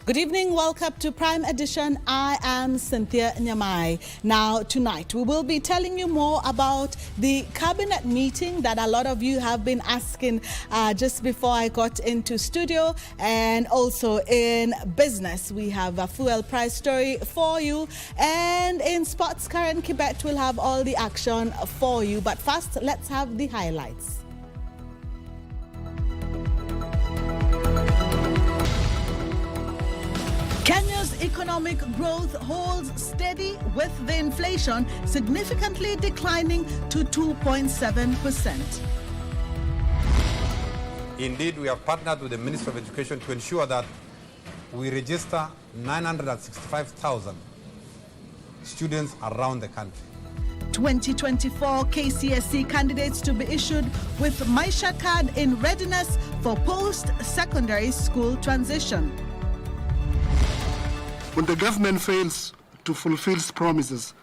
Good evening, welcome to Prime Edition. I am Cynthia Nyamai. Now, tonight we will be telling you more about the cabinet meeting that a lot of you have been asking just before I got into studio, and also in business. We have a fuel price story for you, and in sports, Karen Kibet will have all the action for you. But first, let's have the highlights. Kenya's economic growth holds steady with the inflation significantly declining to 2.7%. Indeed, we have partnered with the Ministry of Education to ensure that we register 965,000 students around the country. 2024 KCSE candidates to be issued with Maisha card in readiness for post-secondary school transition. When the government fails to fulfill its promises,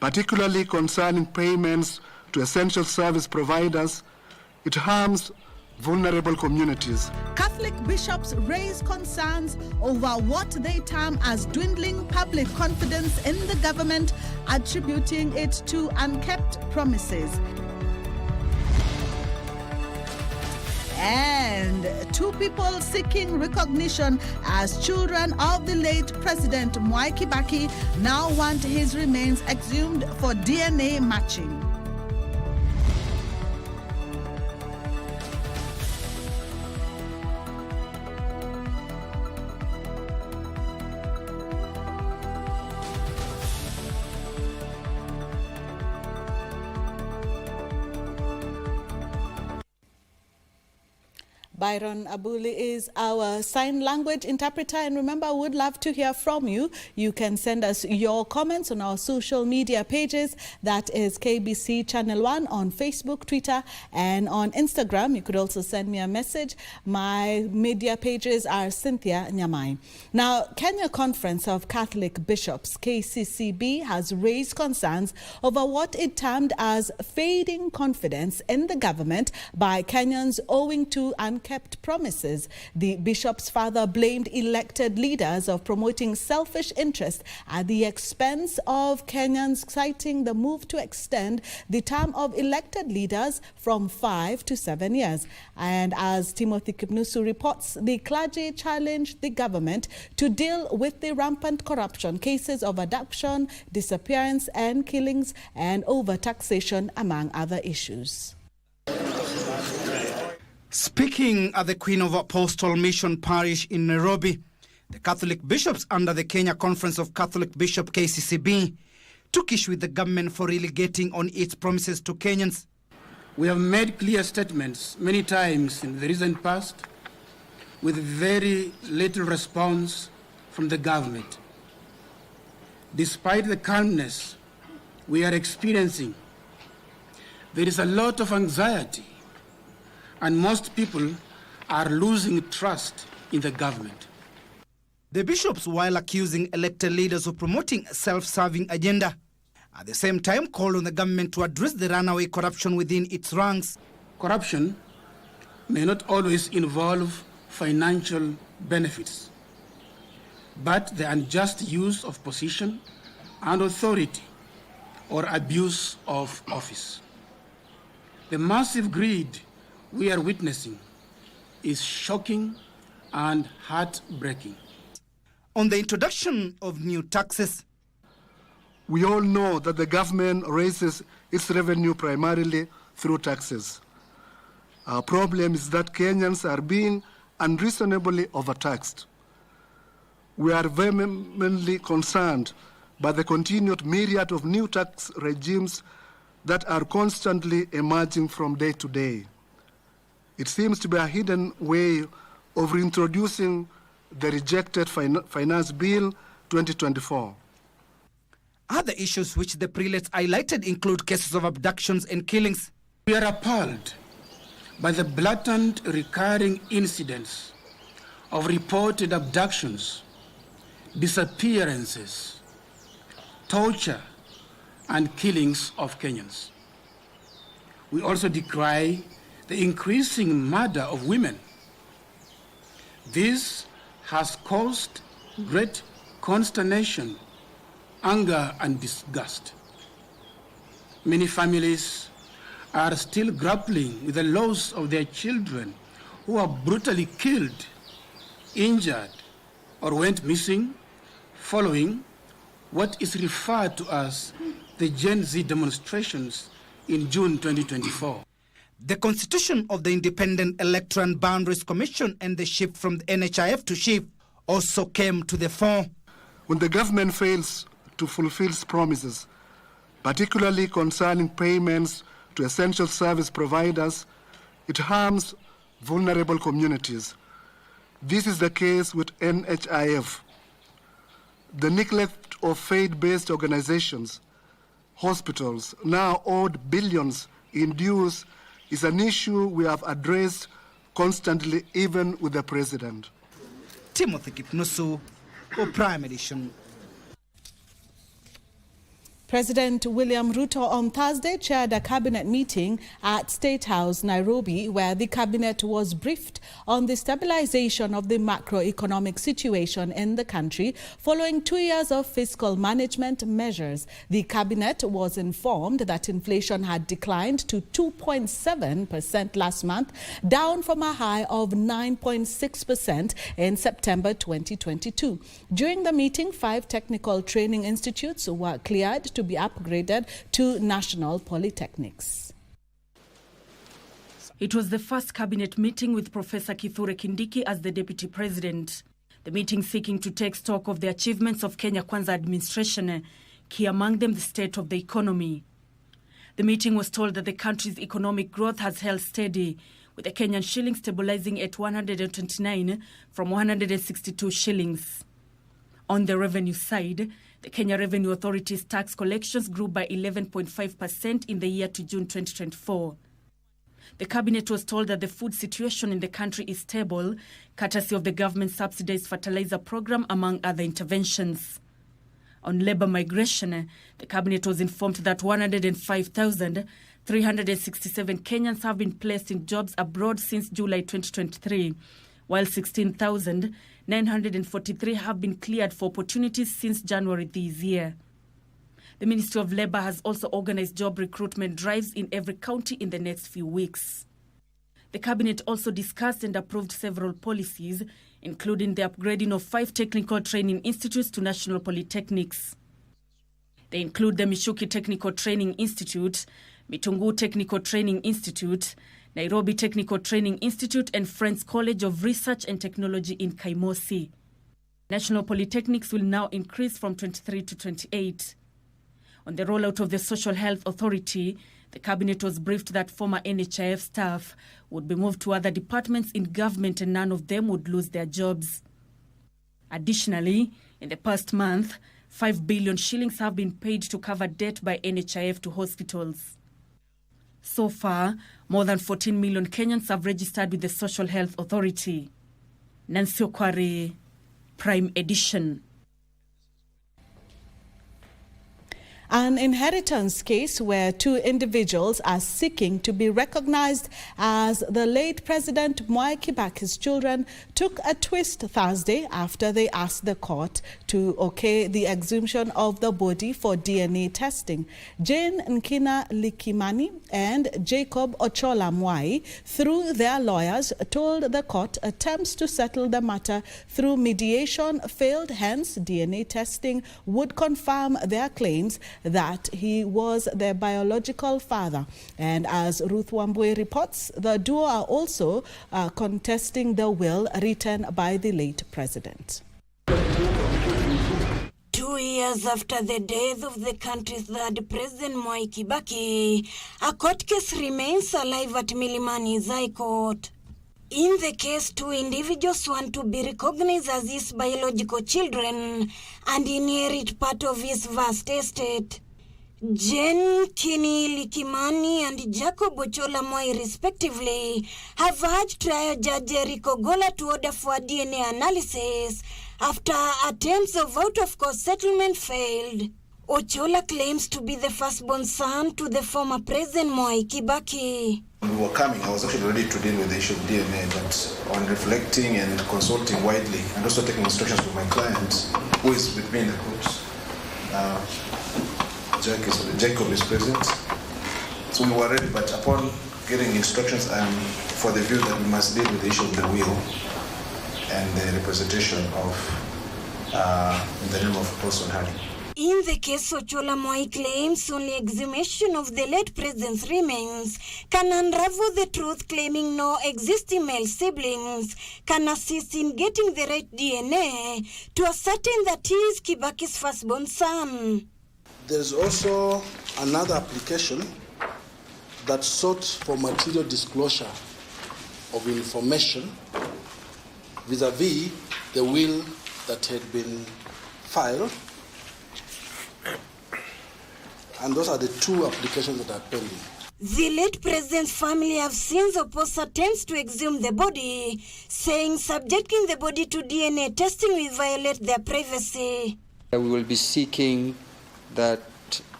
particularly concerning payments to essential service providers, it harms vulnerable communities. Catholic bishops raise concerns over what they term as dwindling public confidence in the government, attributing it to unkept promises. And two people seeking recognition as children of the late President Mois now want his remains exhumed for DNA matching. Byron Abuli is our sign language interpreter, and remember, I would love to hear from you. You can send us your comments on our social media pages. That is KBC Channel 1 on Facebook, Twitter, and on Instagram. You could also send me a message. My media pages are Cynthia Nyamai. Now, Kenya Conference of Catholic Bishops, KCCB, has raised concerns over what it termed as fading confidence in the government by Kenyans owing to unkept promises. The bishops further blamed elected leaders of promoting selfish interest at the expense of Kenyans, citing the move to extend the term of elected leaders from 5 to 7 years. And as Timothy Kipnusu reports, the clergy challenged the government to deal with the rampant corruption, cases of abduction, disappearance and killings, and overtaxation, among other issues. Speaking at the Queen of Apostle Mission Parish in Nairobi, the Catholic bishops under the Kenya Conference of Catholic Bishops KCCB took issue with the government for relegating on its promises to Kenyans. We have made clear statements many times in the recent past with very little response from the government. Despite the calmness we are experiencing, there is a lot of anxiety, and most people are losing trust in the government. The bishops, while accusing elected leaders of promoting a self-serving agenda, at the same time called on the government to address the runaway corruption within its ranks. Corruption may not always involve financial benefits, but the unjust use of position and authority or abuse of office. The massive greed we are witnessing is shocking and heartbreaking. On the introduction of new taxes, We all know that the government raises its revenue primarily through taxes. Our problem is that Kenyans are being unreasonably overtaxed. We are vehemently concerned by the continued myriad of new tax regimes that are constantly emerging from day to day. It seems to be a hidden way of reintroducing the rejected Finance Bill 2024. Other issues which the prelates highlighted include cases of abductions and killings. We are appalled by the blatant recurring incidents of reported abductions, disappearances, torture, and killings of Kenyans. We also decry the increasing murder of women. This has caused great consternation, anger, and disgust. Many families are still grappling with the loss of their children who were brutally killed, injured, or went missing following what is referred to as the Gen Z demonstrations in June 2024. The constitution of the Independent Electoral and Boundaries Commission and the shift from the NHIF to SHIF also came to the fore. When the government fails to fulfill its promises, particularly concerning payments to essential service providers, it harms vulnerable communities. This is the case with NHIF. The neglect of faith-based organizations, hospitals, now owed billions in dues, is an issue we have addressed constantly, even with the president. Timothy Kipnusu, for Prime Edition. President William Ruto on Thursday chaired a cabinet meeting at State House, Nairobi, where the cabinet was briefed on the stabilization of the macroeconomic situation in the country following 2 years of fiscal management measures. The cabinet was informed that inflation had declined to 2.7% last month, down from a high of 9.6% in September 2022. During the meeting, 5 technical training institutes were cleared to be upgraded to national polytechnics. It was the first cabinet meeting with Professor Kithure Kindiki as the deputy president. The meeting seeking to take stock of the achievements of Kenya Kwanza administration, key among them the state of the economy. The meeting was told that the country's economic growth has held steady, with the Kenyan shilling stabilizing at 129 from 162 shillings. On the revenue side, the Kenya Revenue Authority's tax collections grew by 11.5% in the year to June 2024. The cabinet was told that the food situation in the country is stable, courtesy of the government's subsidized fertilizer program, among other interventions. On labor migration, the cabinet was informed that 105,367 Kenyans have been placed in jobs abroad since July 2023, while 16,943 have been cleared for opportunities since January this year. The Ministry of Labour has also organized job recruitment drives in every county in the next few weeks. The cabinet also discussed and approved several policies, including the upgrading of 5 technical training institutes to national polytechnics. They include the Mishuki Technical Training Institute, Mitungu Technical Training Institute, Nairobi Technical Training Institute, and Friends College of Research and Technology in Kaimosi. National polytechnics will now increase from 23 to 28. On the rollout of the Social Health Authority, the cabinet was briefed that former NHIF staff would be moved to other departments in government and none of them would lose their jobs. Additionally, in the past month, 5 billion shillings have been paid to cover debt by NHIF to hospitals. So far, more than 14 million Kenyans have registered with the Social Health Authority. Nancy Okware, Prime Edition. An inheritance case where 2 individuals are seeking to be recognized as the late President Mwai Kibaki's children took a twist Thursday after they asked the court to okay the exhumption of the body for DNA testing. Jane Nkina Likimani and Jacob Ochola Mwai, through their lawyers, told the court attempts to settle the matter through mediation failed, hence DNA testing would confirm their claims that he was their biological father. And as Ruth Wambui reports, the duo are also contesting the will written by the late president. 2 years after the death of the country's third President Mwai Kibaki, a court case remains alive at Milimani High Court. In the case, 2 individuals want to be recognized as his biological children and inherit part of his vast estate. Jen Kini Likimani and Jacob Ochola Mwai, respectively, have urged trial judge Rico Gola to order for DNA analysis after attempts of out-of-court settlement failed. Ochola claims to be the firstborn son to the former President Mwai Kibaki. When we were coming, I was actually ready to deal with the issue of DNA, but on reflecting and consulting widely, and also taking instructions from my client, who is with me in the court, Jacob is present. So we were ready, but upon getting instructions, I am for the view that we must deal with the issue of the will and the representation of, in the name of Apostle Hardy. In the case, Ochola Moi claims only exhumation of the late president's remains can unravel the truth, claiming no existing male siblings can assist in getting the right DNA to ascertain that he is Kibaki's firstborn son. There is also another application that sought for material disclosure of information vis-a-vis the will that had been filed. And those are the two applications that are pending. The late president's family have since opposed attempts to exhume the body, saying subjecting the body to DNA testing will violate their privacy. We will be seeking that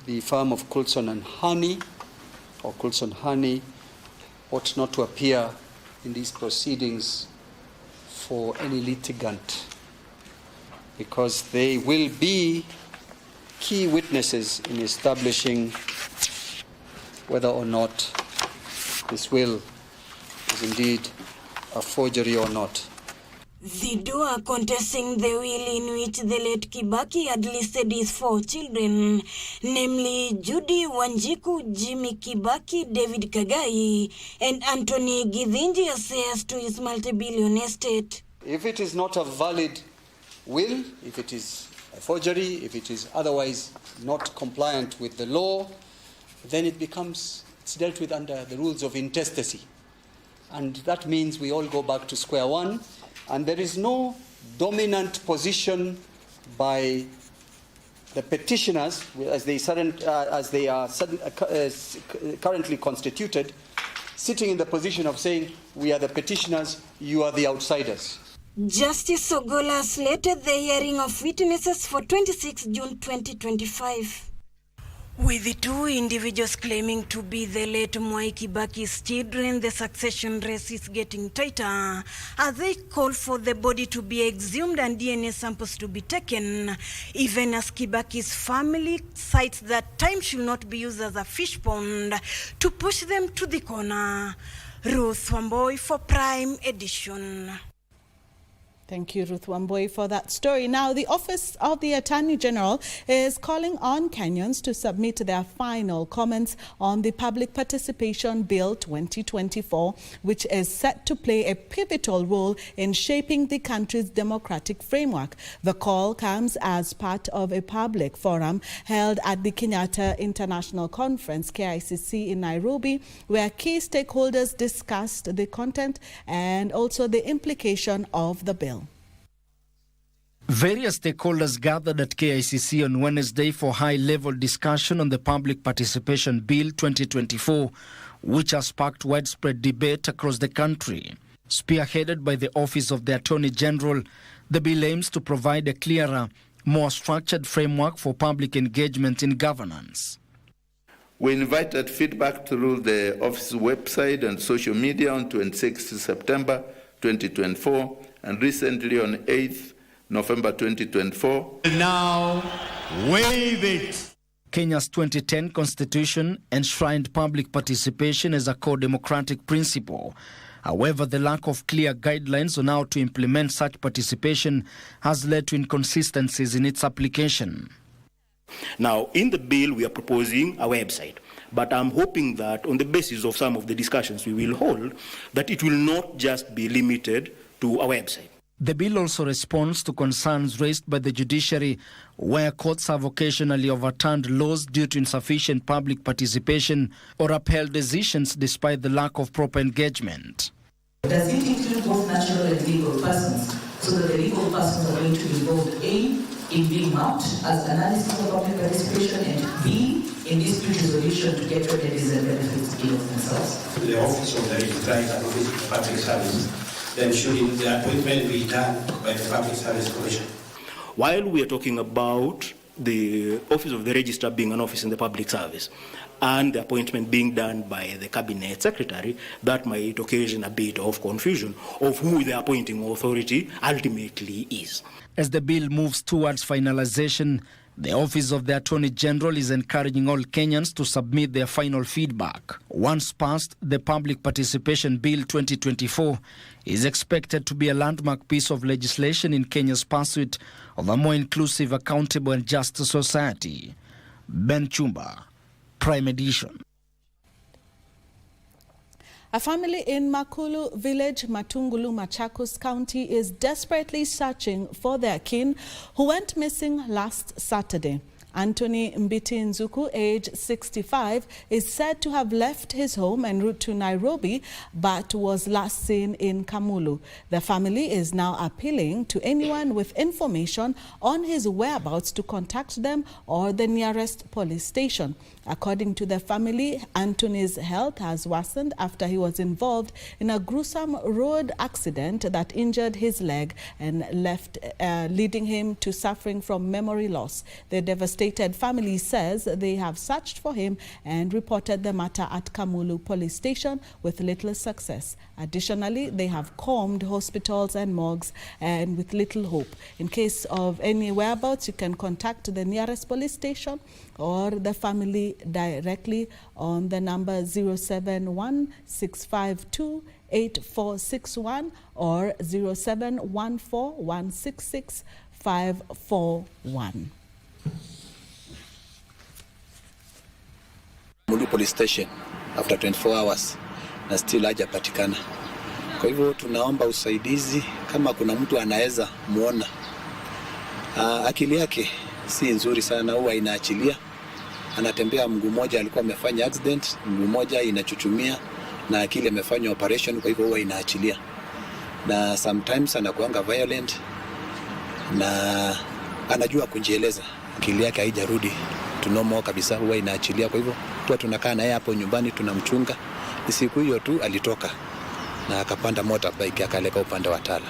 the firm of Coulson and Honey, or Coulson Honey, ought not to appear in these proceedings for any litigant, because they will be key witnesses in establishing whether or not this will is indeed a forgery or not. The two are contesting the will in which the late Kibaki had listed his 4 children, namely Judy Wanjiku, Jimmy Kibaki, David Kagai, and Anthony Githinji as heirs to his multi-billion estate. If it is not a valid will, if it is a forgery, if it is otherwise not compliant with the law, then it's dealt with under the rules of intestacy. And that means we all go back to square one, and there is no dominant position by the petitioners, as they are currently constituted, sitting in the position of saying, we are the petitioners, you are the outsiders. Justice Ogola slated the hearing of witnesses for 26 June 2025. With the two individuals claiming to be the late Mwai Kibaki's children, the succession race is getting tighter as they call for the body to be exhumed and DNA samples to be taken, even as Kibaki's family cites that time should not be used as a fish pond to push them to the corner. Ruth Wamboi for Prime Edition. Thank you, Ruth Wamboi, for that story. Now, the Office of the Attorney General is calling on Kenyans to submit their final comments on the Public Participation Bill 2024, which is set to play a pivotal role in shaping the country's democratic framework. The call comes as part of a public forum held at the Kenyatta International Conference, KICC, in Nairobi, where key stakeholders discussed the content and also the implication of the bill. Various stakeholders gathered at KICC on Wednesday for high-level discussion on the Public Participation Bill 2024, which has sparked widespread debate across the country. Spearheaded by the Office of the Attorney General, the bill aims to provide a clearer, more structured framework for public engagement in governance. We invited feedback through the office's website and social media on 26 September 2024 and recently on 8th November 2024. Now waive it. Kenya's 2010 constitution enshrined public participation as a core democratic principle. However, the lack of clear guidelines on how to implement such participation has led to inconsistencies in its application. Now, in the bill, we are proposing a website, but I'm hoping that on the basis of some of the discussions we will hold, that it will not just be limited to a website. The bill also responds to concerns raised by the judiciary, where courts have occasionally overturned laws due to insufficient public participation or upheld decisions despite the lack of proper engagement. Does it include both natural and legal persons, so that the legal persons are going to be involved A, in being mapped as analysis of public participation, and B, in dispute resolution to get remedies and benefits in of themselves? The Office of the Registrar and Office of Public Service, then should the appointment be done by the Public Service Commission? While we are talking about the office of the registrar being an office in the public service and the appointment being done by the cabinet secretary, that might occasion a bit of confusion of who the appointing authority ultimately is. As the bill moves towards finalization, the Office of the Attorney General is encouraging all Kenyans to submit their final feedback. Once passed, the Public Participation Bill 2024 is expected to be a landmark piece of legislation in Kenya's pursuit of a more inclusive, accountable and just society. Ben Chumba, Prime Edition. A family in Makulu village, Matungulu, Machakos County, is desperately searching for their kin who went missing last Saturday. Anthony Mbiti Nzuku, age 65, is said to have left his home en route to Nairobi, but was last seen in Kamulu. The family is now appealing to anyone with information on his whereabouts to contact them or the nearest police station. According to the family, Anthony's health has worsened after he was involved in a gruesome road accident that injured his leg and left, leading him to suffering from memory loss. The devastated family says they have searched for him and reported the matter at Kamulu police station with little success. Additionally, they have combed hospitals and morgues and with little hope. In case of any whereabouts, you can contact the nearest police station or the family directly on the number 071-652-8461 or 0714-166-541. Mulu police station after 24 hours na still hajapatikana. Kwa hivyo tunaomba usaidizi kama kuna mtu anaweza muona. Akili yake si nzuri sana, huwa inaachilia. Anatembea mguu mmoja, alikuwa amefanya accident, mguu mmoja inachuchumia na akili amefanya operation, kwa hivyo huwa inaachilia. Na sometimes anakuanga violent na anajua kujieleza. Akili yake haijarudi tunomo kabisa, huwa inaachilia. Kwa hivyo tunakaa naye hapo nyumbani tunamchunga. Siku hiyo tu alitoka na akapanda motorbike akaleka upande wa Tala.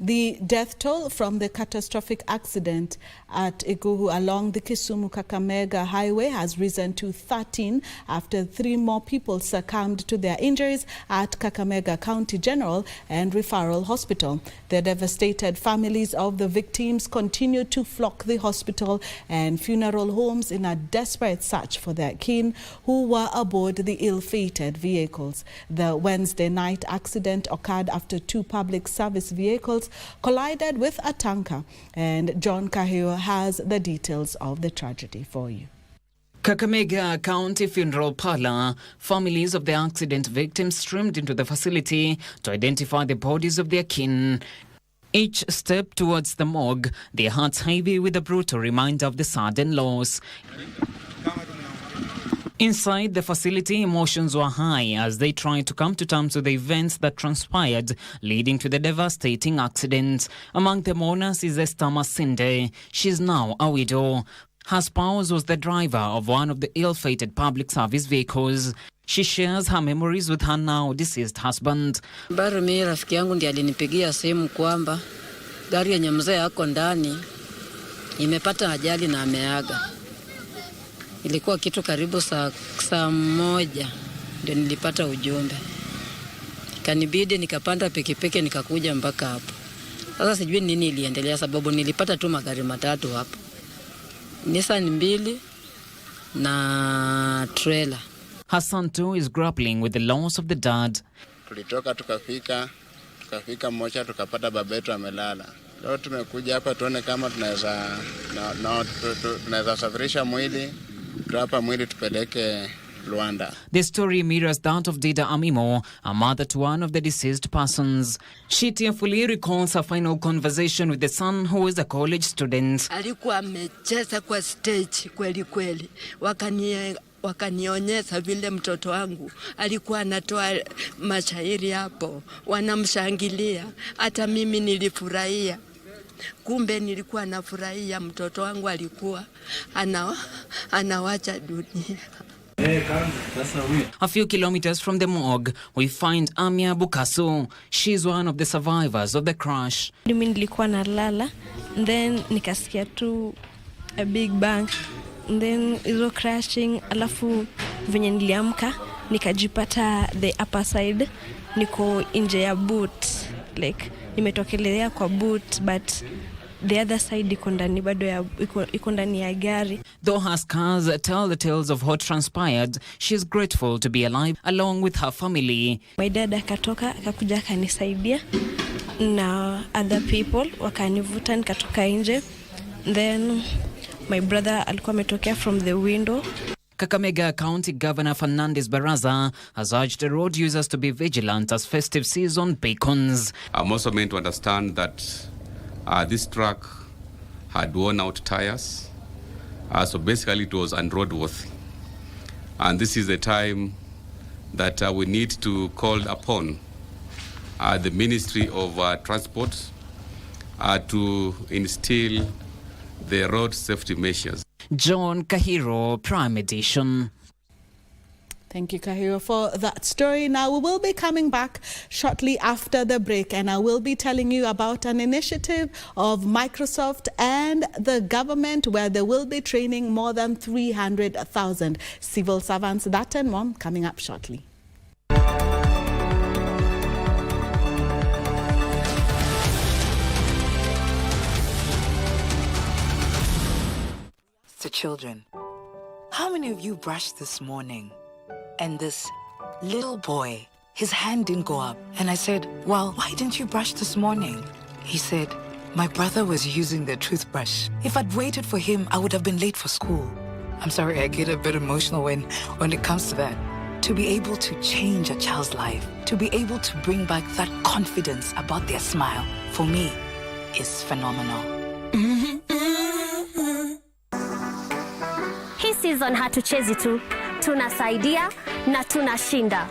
The death toll from the catastrophic accident at Iguhu along the Kisumu-Kakamega highway has risen to 13 after 3 more people succumbed to their injuries at Kakamega County General and Referral Hospital. The devastated families of the victims continue to flock the hospital and funeral homes in a desperate search for their kin who were aboard the ill-fated vehicles. The Wednesday night accident occurred after 2 public service vehicles collided with a tanker, and John Kahio has the details of the tragedy for you. Kakamega County Funeral Parlor. Families of the accident victims streamed into the facility to identify the bodies of their kin. Each step towards the morgue, their hearts heavy with a brutal reminder of the sudden loss. Inside the facility, emotions were high as they tried to come to terms with the events that transpired, leading to the devastating accident. Among the mourners is Esther Masinde. She's now a widow. Her spouse was the driver of one of the ill-fated public service vehicles. She shares her memories with her now deceased husband. Bado mimi rafiki yangu ndiye alinipigia simu kwamba gari yenye mzee yako ndani imepata ajali na ameaga. Ilikuwa kitu karibu saa 1 ndio nilipata ujumbe. Kanibidi nikapanda pikipiki nikakuja mpaka hapo. Sasa sijui nini iliendelea sababu nilipata tu magari matatu hapo. Nissan 2 na trailer. Hassan too is grappling with the loss of the dad. Tulitoka tukafika mmoja tukapata babetu amelala. Leo tumekuja hapa tuone kama tunaweza safirisha mwili. Hapa mwili tupeleke Luanda. The story mirrors that of Dida Amimo, a mother to one of the deceased persons. She tearfully recalls her final conversation with the son who is a college student. Alikuwa amecheza kwa stage kweli kweli. Wakanionyesha vile mtoto wangu alikuwa anatoa mashairi hapo, wanamshangilia. Hata mimi nilifurahia. Kumbe nilikuwa nafurahia mtoto wangu alikuwa anawacha dunia. A few kilometers from the morgue, we find Amia Bukasu. She's one of the survivors of the crash. Mimi nilikuwa nalala, then nikasikia tu a big bang, then izo crashing, alafu venye niliamka nikajipata the upper side niko nje ya boot, like nimetokelea kwa boot, but the other side iko ndani bado ya iko ndani ya gari. Though her scars tell the tales of what transpired, she's grateful to be alive along with her family. My dad akatoka akakuja akanisaidia na other people wakanivuta nikatoka nje, then my brother alikuwa ametokea from the window. Kakamega County Governor Fernandez Baraza has urged the road users to be vigilant as festive season beacons. I'm also meant to understand that this truck had worn out tires, so basically it was unroadworthy. And this is the time that we need to call upon the Ministry of Transport to instill the road safety measures. John Kahiro, Prime Edition. Thank you, Kahiro, for that story. Now, we will be coming back shortly after the break, and I will be telling you about an initiative of Microsoft and the government where they will be training more than 300,000 civil servants. That and more coming up shortly. So children, how many of you brushed this morning? And this little boy, his hand didn't go up. And I said, well, why didn't you brush this morning? He said, my brother was using the toothbrush. If I'd waited for him, I would have been late for school. I'm sorry, I get a bit emotional when it comes to that. To be able to change a child's life, to be able to bring back that confidence about their smile, for me, is phenomenal. Hii season hatuchezi tu, tunasaidia na tunashinda.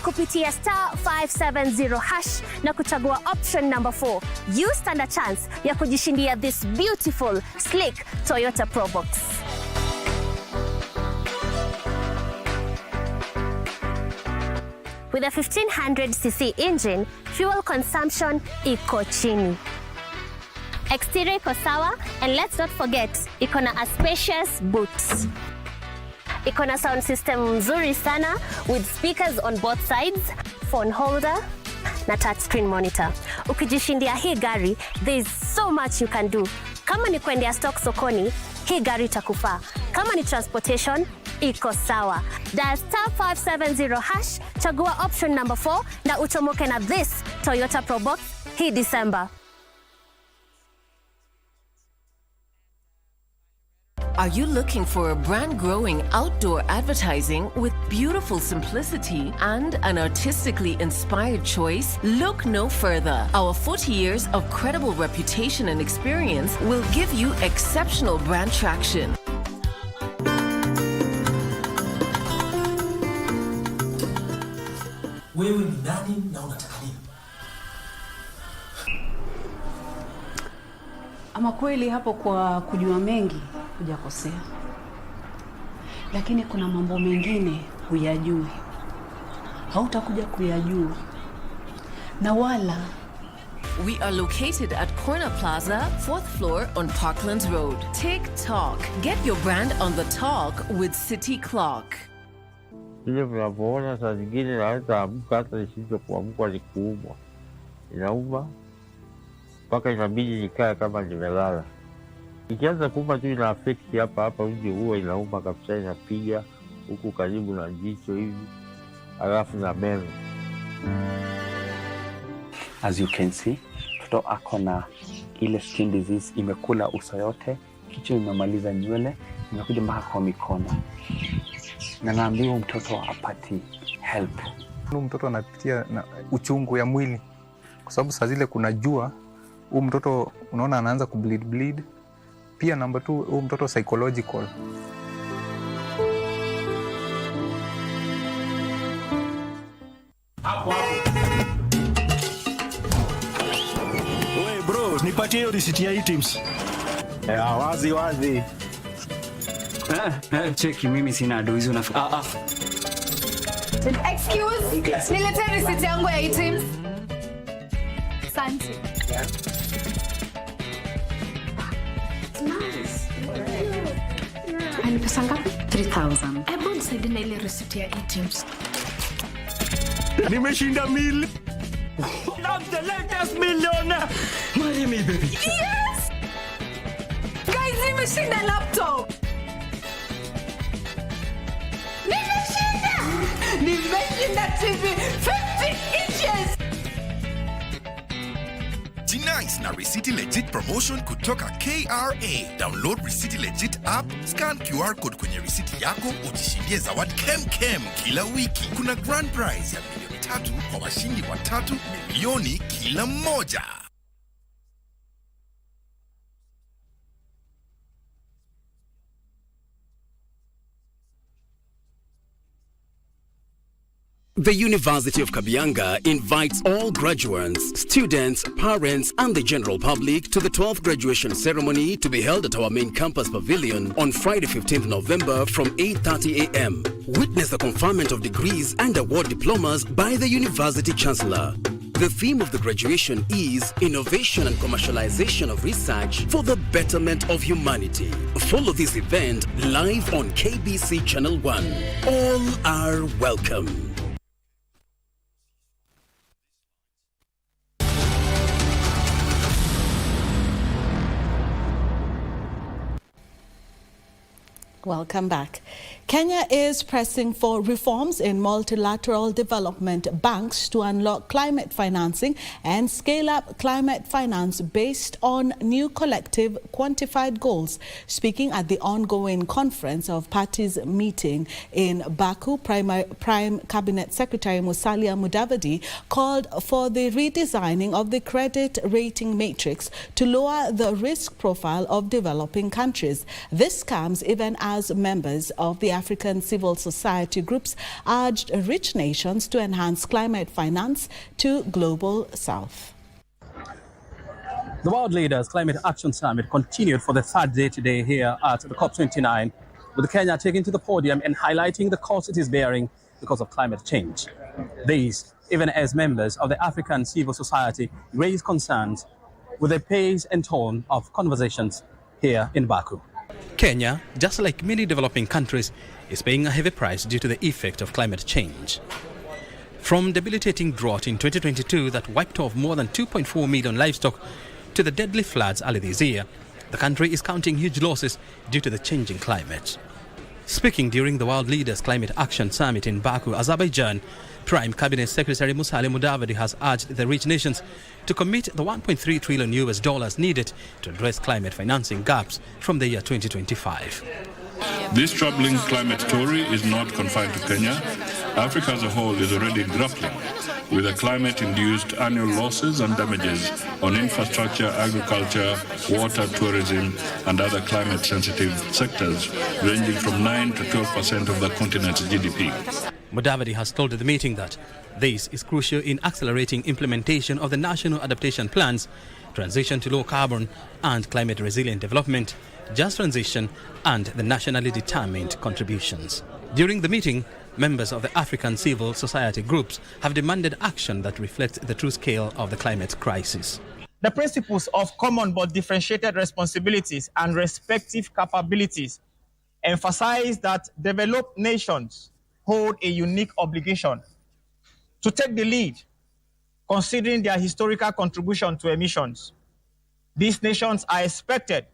Kupitia *570# na kuchagua option number 4, you stand a chance ya kujishindia this beautiful, sleek Toyota Probox. With a 1500cc engine, fuel consumption iko chini. Exterior iko sawa, and let's not forget, iko na a spacious boot. Iko na sound system mzuri sana with speakers on both sides, phone holder na touchscreen monitor. Ukijishindia hii gari, there is so much you can do. Kama ni kuendea stock sokoni, hii gari itakufaa. Kama ni transportation, iko sawa. Dial *570#, chagua option number 4 na uchomoke na this Toyota Probox hii December. Are you looking for a brand-growing outdoor advertising with beautiful simplicity and an artistically inspired choice? Look no further. Our 40 years of credible reputation and experience will give you exceptional brand traction. Wewe ni nani na unataka nini? Ama kweli hapo kwa kujua mengi hujakosea, lakini kuna mambo mengine huyajui, hautakuja kuyajua na wala. We are located at Corner Plaza, 4th floor on Parklands Road. TikTok. Get your brand on the talk with City Clock. Ile mnapoona saa zingine naweza amka hata nishindwe kuamka ni kuumwa. Inauma mpaka inabidi nikae kama nimelala. Ikianza kuuma tu ina affect hapa nje, huwa inauma kabisa, inapiga huku karibu na jicho hivi, alafu na meno. As you can see, mtoto ako na ile skin disease, imekula uso yote, kichwa imemaliza nywele, imekuja mpaka kwa mikono. Na naambiwa mtoto apati help. Mtoto anapitia na uchungu ya mwili kwa sababu saa zile kuna jua. Huyu mtoto unaona anaanza kubleed. Pia number 2, huyu mtoto psychological. Nipatie hiyo risiti ya items. Wazi wazi. Cheki, mimi sina ado hizo Excuse, niletee risiti yangu ya items. Asante. Ni pesa ngapi? 3,000. Hebu nisaidie na ile risiti ya items. Nimeshinda mil. I'm the latest millionaire. Marry me, baby. Yes! Guys, nimeshinda laptop. Nimeshinda TV 50 inches. G-Nice na Receipt Legit promotion kutoka KRA. Download Receipt Legit app, scan QR code kwenye receipt yako, ujishindie zawadi kem kila wiki. Kuna grand prize ya milioni 3 kwa washindi watatu, milioni kila mmoja. The University of Kabianga invites all graduates, students, parents, and the general public to the 12th graduation ceremony to be held at our main campus pavilion on Friday, 15th November from 8:30 a.m. Witness the conferment of degrees and award diplomas by the University Chancellor. The theme of the graduation is Innovation and Commercialization of Research for the Betterment of Humanity. Follow this event live on KBC Channel 1. All are welcome. Welcome back. Kenya is pressing for reforms in multilateral development banks to unlock climate financing and scale up climate finance based on new collective quantified goals. Speaking at the ongoing conference of parties meeting in Baku, Prime Cabinet Secretary Musalia Mudavadi called for the redesigning of the credit rating matrix to lower the risk profile of developing countries. This comes even as members of the African civil society groups urged rich nations to enhance climate finance to global south. The World Leaders Climate Action Summit continued for the third day today here at the COP29, with Kenya taking to the podium and highlighting the cost it is bearing because of climate change. These, even as members of the African civil society raised concerns with the pace and tone of conversations here in Baku. Kenya, just like many developing countries, is paying a heavy price due to the effect of climate change. From debilitating drought in 2022 that wiped off more than 2.4 million livestock to the deadly floods early this year, the country is counting huge losses due to the changing climate. Speaking during the World Leaders Climate Action Summit in Baku, Azerbaijan, Prime Cabinet Secretary Musalia Mudavadi has urged the rich nations to commit the $1.3 trillion needed to address climate financing gaps from the year 2025. This troubling climate story is not confined to Kenya. Africa as a whole is already grappling with the climate-induced annual losses and damages on infrastructure, agriculture, water, tourism, and other climate-sensitive sectors, ranging from 9 to 12% of the continent's GDP. Mudavadi has told the meeting that this is crucial in accelerating implementation of the national adaptation plans, transition to low carbon and climate resilient development, just transition, and the nationally determined contributions. During the meeting, members of the African civil society groups have demanded action that reflects the true scale of the climate crisis. The principles of common but differentiated responsibilities and respective capabilities emphasize that developed nations hold a unique obligation to take the lead, considering their historical contribution to emissions. These nations are expected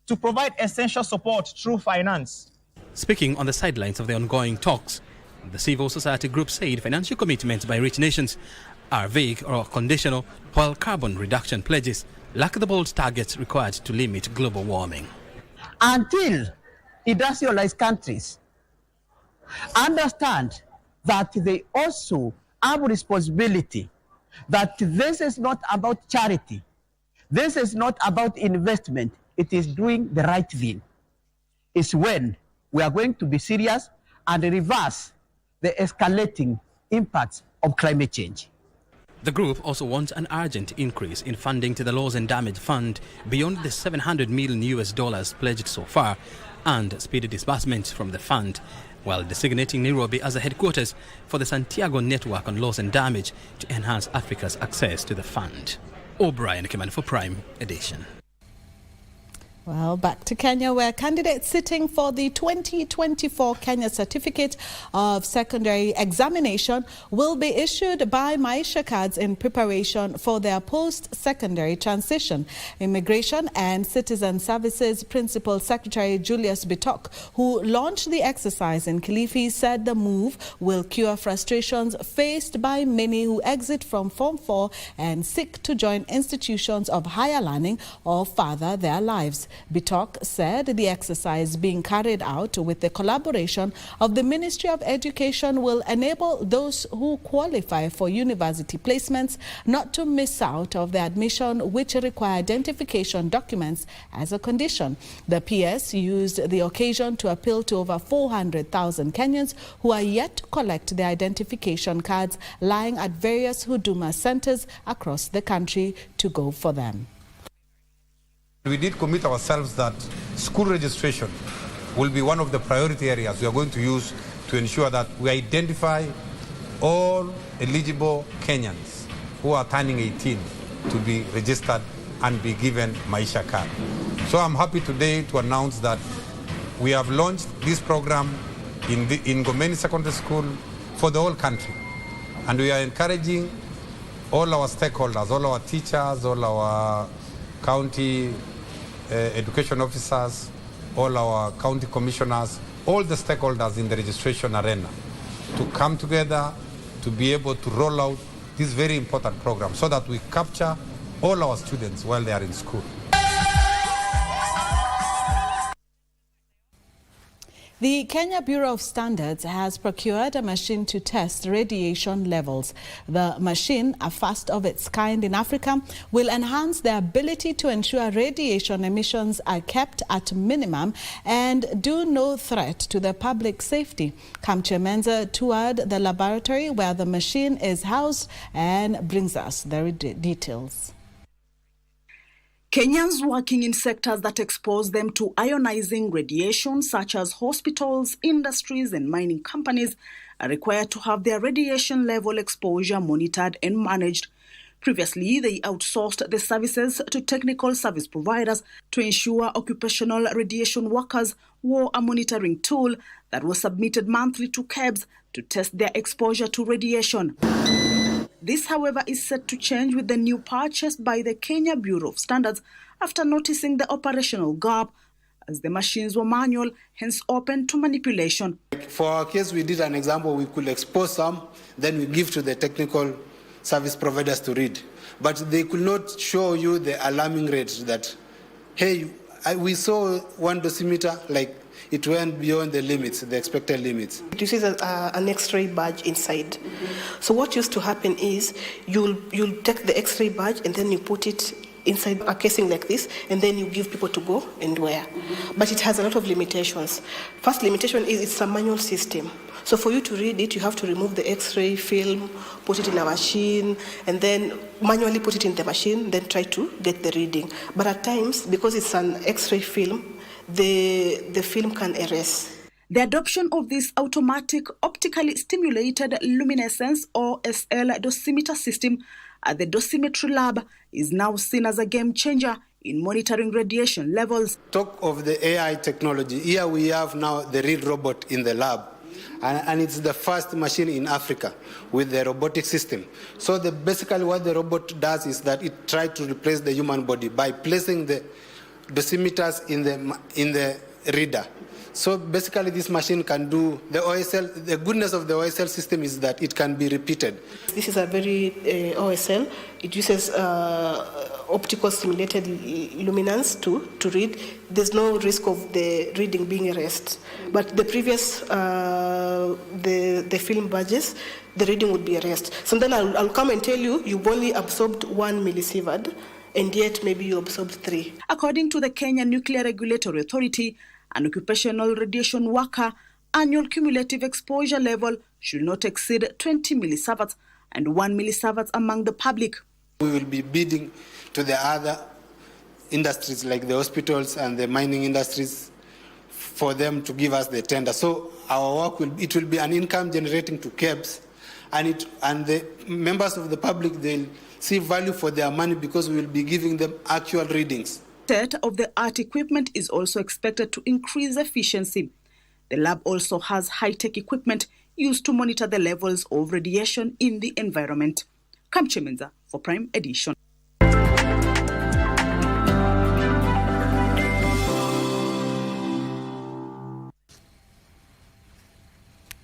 to provide essential support through finance. Speaking on the sidelines of the ongoing talks, the civil society group said financial commitments by rich nations are vague or conditional, while carbon reduction pledges lack the bold targets required to limit global warming. Until industrialized countries understand that they also have a responsibility, that this is not about charity, this is not about investment, it is doing the right thing, is when we are going to be serious and reverse the escalating impacts of climate change. The group also wants an urgent increase in funding to the Loss and Damage Fund beyond the $700 million pledged so far, and speedy disbursements from the fund, while designating Nairobi as the headquarters for the Santiago Network on Loss and Damage to enhance Africa's access to the fund. O'Brien Kimani for Prime Edition. Well, back to Kenya, where candidates sitting for the 2024 Kenya Certificate of Secondary Examination will be issued by Maisha cards in preparation for their post-secondary transition. Immigration and Citizen Services Principal Secretary Julius Bitok, who launched the exercise in Kilifi, said the move will cure frustrations faced by many who exit from Form 4 and seek to join institutions of higher learning or further their lives. Bitok said the exercise being carried out with the collaboration of the Ministry of Education will enable those who qualify for university placements not to miss out of the admission, which require identification documents as a condition. The PS used the occasion to appeal to over 400,000 Kenyans who are yet to collect their identification cards lying at various Huduma centers across the country to go for them. We did commit ourselves that school registration will be one of the priority areas we are going to use to ensure that we identify all eligible Kenyans who are turning 18 to be registered and be given Maisha card. So I'm happy today to announce that we have launched this program in Ngomeni Secondary School for the whole country. And we are encouraging all our stakeholders, all our teachers, all our county education officers, all our county commissioners, all the stakeholders in the registration arena to come together to be able to roll out this very important program so that we capture all our students while they are in school. The Kenya Bureau of Standards has procured a machine to test radiation levels. The machine, a first of its kind in Africa, will enhance the ability to ensure radiation emissions are kept at minimum and do no threat to the public safety. Kamche Menza toured the laboratory where the machine is housed and brings us the details. Kenyans working in sectors that expose them to ionizing radiation, such as hospitals, industries, and mining companies, are required to have their radiation level exposure monitored and managed. Previously, they outsourced the services to technical service providers to ensure occupational radiation workers wore a monitoring tool that was submitted monthly to KEBS to test their exposure to radiation. This, however, is set to change with the new purchase by the Kenya Bureau of Standards after noticing the operational gap, as the machines were manual, hence open to manipulation. For our case, we did an example. We could expose some, then we give to the technical service providers to read. But they could not show you the alarming rates that, hey, we saw 1 decimeter, like it went beyond the limits, the expected limits. This is an X-ray badge inside. So what used to happen is you'll take the X-ray badge and then you put it inside a casing like this, and then you give people to go and wear. But it has a lot of limitations. First limitation is it's a manual system. So for you to read it, you have to remove the X-ray film, put it in a machine, and then manually put it in the machine, then try to get the reading. But at times, because it's an X-ray film, the film can erase. The adoption of this automatic optically stimulated luminescence or SL dosimeter system at the dosimetry lab is now seen as a game changer in monitoring radiation levels. Talk of the AI technology. Here we have now the real robot in the lab. And it's the first machine in Africa with the robotic system. So basically what the robot does is that it tries to replace the human body by placing the dosimeters in the reader. So basically this machine can do the OSL. The goodness of the OSL system is that it can be repeated. This is a very OSL. It uses optical stimulated luminance to read. There's no risk of the reading being erased. But the previous, the film badges, the reading would be erased. So then I'll come and tell you, you've only absorbed 1 millisievert, and yet maybe you absorbed 3. According to the Kenya Nuclear Regulatory Authority, an occupational radiation worker annual cumulative exposure level should not exceed 20 millisieverts, and 1 millisieverts among the public. We will be bidding to the other industries like the hospitals and the mining industries for them to give us the tender. So our work will be an income generating to KEBS, and the members of the public, they'll see value for their money because we will be giving them actual readings. State-of-the-art equipment is also expected to increase efficiency. The lab also has high-tech equipment used to monitor the levels of radiation in the environment. Kamche Menza for Prime Edition.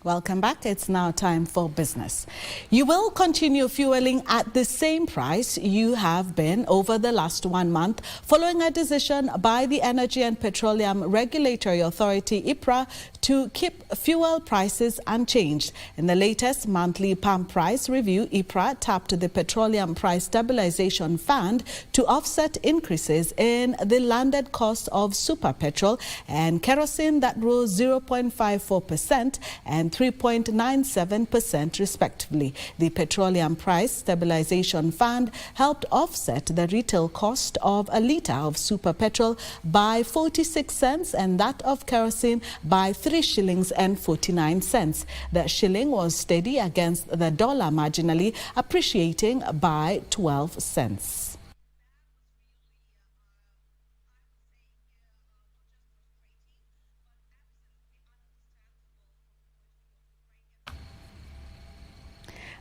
Welcome back. It's now time for business. You will continue fueling at the same price you have been over the last 1 month, following a decision by the Energy and Petroleum Regulatory Authority, IPRA, to keep fuel prices unchanged. In the latest monthly pump price review, IPRA tapped the Petroleum Price Stabilization Fund to offset increases in the landed cost of super petrol and kerosene that rose 0.54% and 3.97% respectively. The Petroleum Price Stabilization Fund helped offset the retail cost of a litre of super petrol by 46 cents and that of kerosene by 3 shillings and 49 cents. The shilling was steady against the dollar, marginally appreciating by 12 cents.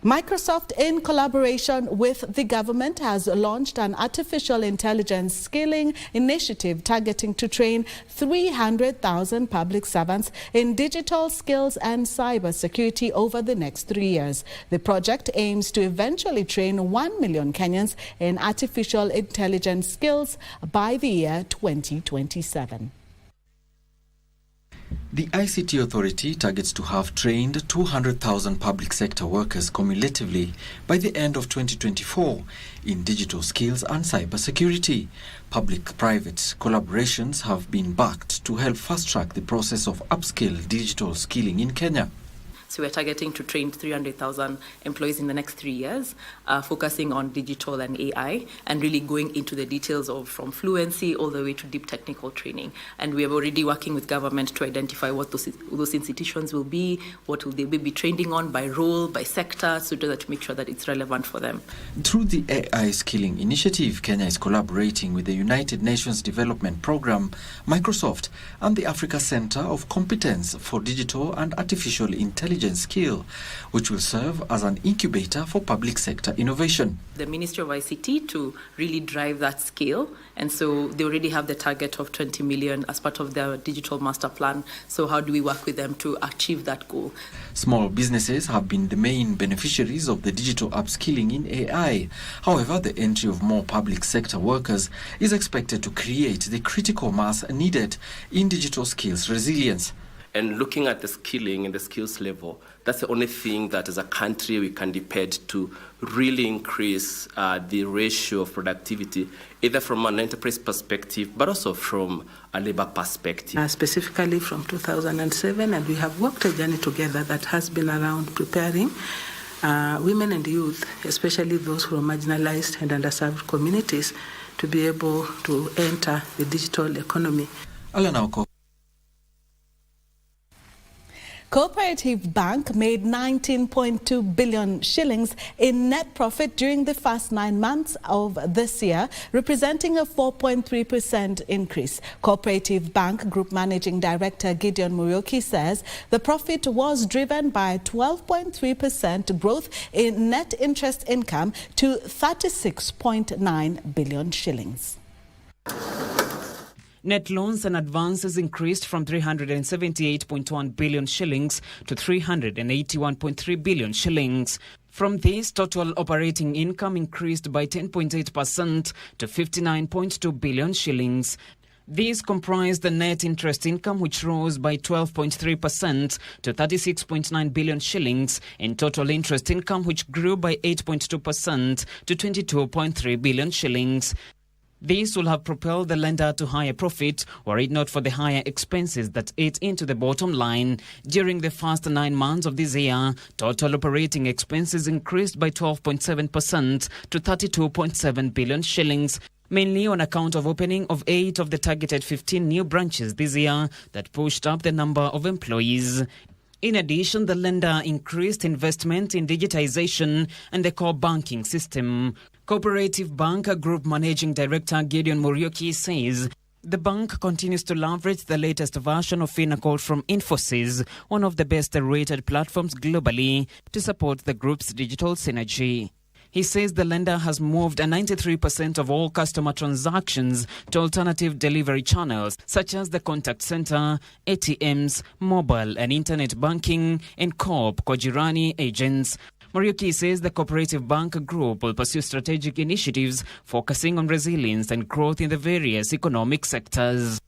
Microsoft, in collaboration with the government, has launched an artificial intelligence skilling initiative targeting to train 300,000 public servants in digital skills and cybersecurity over the next 3 years. The project aims to eventually train 1 million Kenyans in artificial intelligence skills by the year 2027. The ICT Authority targets to have trained 200,000 public sector workers cumulatively by the end of 2024 in digital skills and cybersecurity. Public-private collaborations have been backed to help fast-track the process of upskill digital skilling in Kenya. So we're targeting to train 300,000 employees in the next 3 years, focusing on digital and AI, and really going into the details of from fluency all the way to deep technical training. And we are already working with government to identify what those institutions will be, what will they be training on by role, by sector, so that to make sure that it's relevant for them. Through the AI Skilling Initiative, Kenya is collaborating with the United Nations Development Programme, Microsoft, and the Africa Center of Competence for Digital and Artificial Intelligence skill, which will serve as an incubator for public sector innovation. The Ministry of ICT to really drive that scale, and so they already have the target of 20 million as part of their digital master plan. So how do we work with them to achieve that goal? Small businesses have been the main beneficiaries of the digital upskilling in AI. However, the entry of more public sector workers is expected to create the critical mass needed in digital skills resilience. And looking at the skilling and the skills level, that's the only thing that as a country we can depend to really increase the ratio of productivity, either from an enterprise perspective, but also from a labor perspective. Specifically from 2007, and we have worked a journey together that has been around preparing women and youth, especially those from marginalized and underserved communities, to be able to enter the digital economy. Cooperative Bank made 19.2 billion shillings in net profit during the first 9 months of this year, representing a 4.3% increase. Cooperative Bank Group Managing Director Gideon Murioki says the profit was driven by 12.3% growth in net interest income to 36.9 billion shillings. Net loans and advances increased from 378.1 billion shillings to 381.3 billion shillings. From this, total operating income increased by 10.8% to 59.2 billion shillings. These comprise the net interest income, which rose by 12.3% to 36.9 billion shillings, and total interest income, which grew by 8.2% to 22.3 billion shillings. This will have propelled the lender to higher profit, were it not for the higher expenses that ate into the bottom line. During the first 9 months of this year, total operating expenses increased by 12.7% to 32.7 billion shillings, mainly on account of opening of 8 of the targeted 15 new branches this year that pushed up the number of employees. In addition, the lender increased investment in digitization and the core banking system. Cooperative Bank Group Managing Director Gideon Muriuki says the bank continues to leverage the latest version of Finacode from Infosys, one of the best-rated platforms globally, to support the group's digital synergy. He says the lender has moved 93% of all customer transactions to alternative delivery channels, such as the contact center, ATMs, mobile and internet banking, and Coop Kojirani agents. Muriuki says the Cooperative Bank Group will pursue strategic initiatives focusing on resilience and growth in the various economic sectors.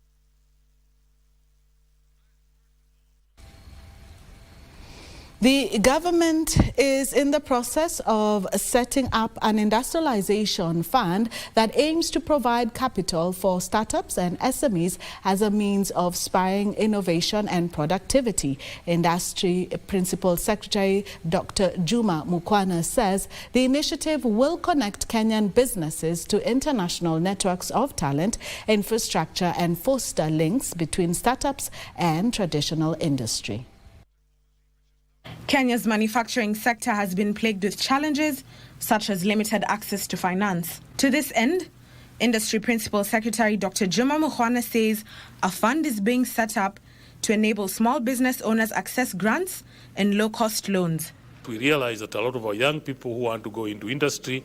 The government is in the process of setting up an industrialization fund that aims to provide capital for startups and SMEs as a means of spurring innovation and productivity. Industry Principal Secretary Dr. Juma Mukwana says the initiative will connect Kenyan businesses to international networks of talent, infrastructure, and foster links between startups and traditional industry. Kenya's manufacturing sector has been plagued with challenges such as limited access to finance. To this end, Industry Principal Secretary Dr. Juma Mukwana says a fund is being set up to enable small business owners access grants and low-cost loans. We realize that a lot of our young people who want to go into industry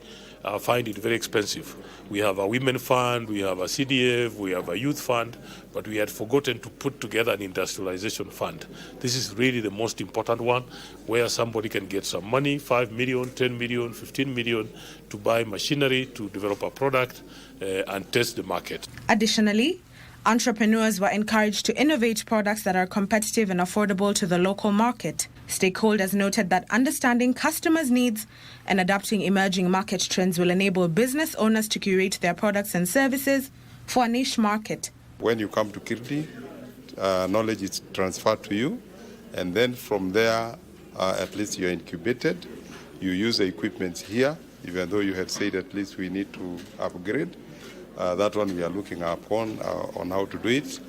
find it very expensive. We have a women fund, we have a CDF, we have a youth fund, but we had forgotten to put together an industrialization fund. This is really the most important one, where somebody can get some money, 5 million, 10 million, 15 million, to buy machinery, to develop a product and test the market. Additionally, entrepreneurs were encouraged to innovate products that are competitive and affordable to the local market. Stakeholders noted that understanding customers' needs and adapting emerging market trends will enable business owners to curate their products and services for a niche market. When you come to Kirti, knowledge is transferred to you, and then from there, at least you're incubated. You use the equipment here, even though you had said at least we need to upgrade. That one we are looking upon on how to do it.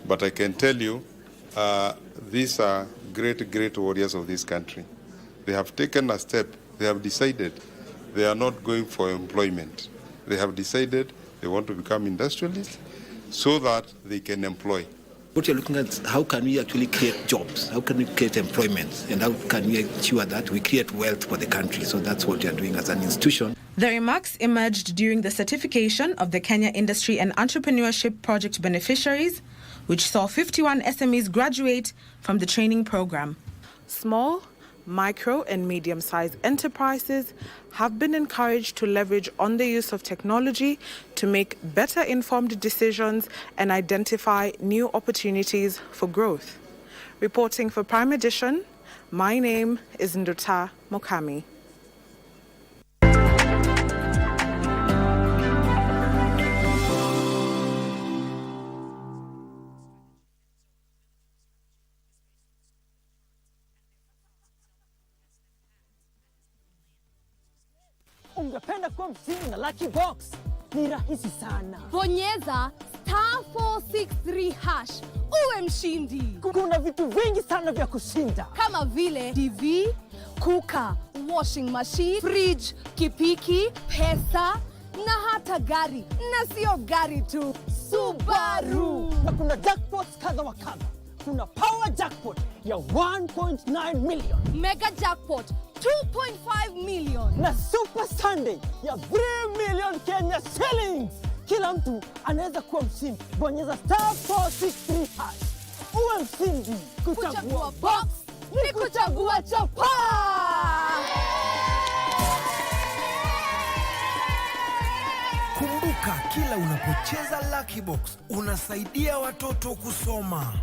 But I can tell you, these are great warriors of this country. They have taken a step. They have decided they are not going for employment. They have decided they want to become industrialists so that they can employ. What you're looking at is how can we actually create jobs? How can we create employment? And how can we ensure that we create wealth for the country? So that's what we are doing as an institution. The remarks emerged during the certification of the Kenya Industry and Entrepreneurship Project beneficiaries, which saw 51 SMEs graduate from the training program. Small, micro and medium-sized enterprises have been encouraged to leverage on the use of technology to make better informed decisions and identify new opportunities for growth. Reporting for Prime Edition, my name is Nduta Mokami. Ungependa kuwa mshindi na Lucky Box? Ni rahisi sana. Bonyeza *463# uwe mshindi. Kuna vitu vingi sana vya kushinda. Kama vile TV, kuka, washing machine, fridge, kipiki, pesa na hata gari. Na sio gari tu, Subaru. Na kuna jackpots kadha wa kadha. Kuna power jackpot ya 1.9 million. Mega jackpot 2.5 million. Na Super Sunday ya 3 million Kenya shillings. Kila mtu anaweza kuwa mshindi. Bonyeza *463#. Uwe mshindi. Kuchagua box ni kuchagua chapa. Kumbuka, kila unapocheza Lucky Box unasaidia watoto kusoma.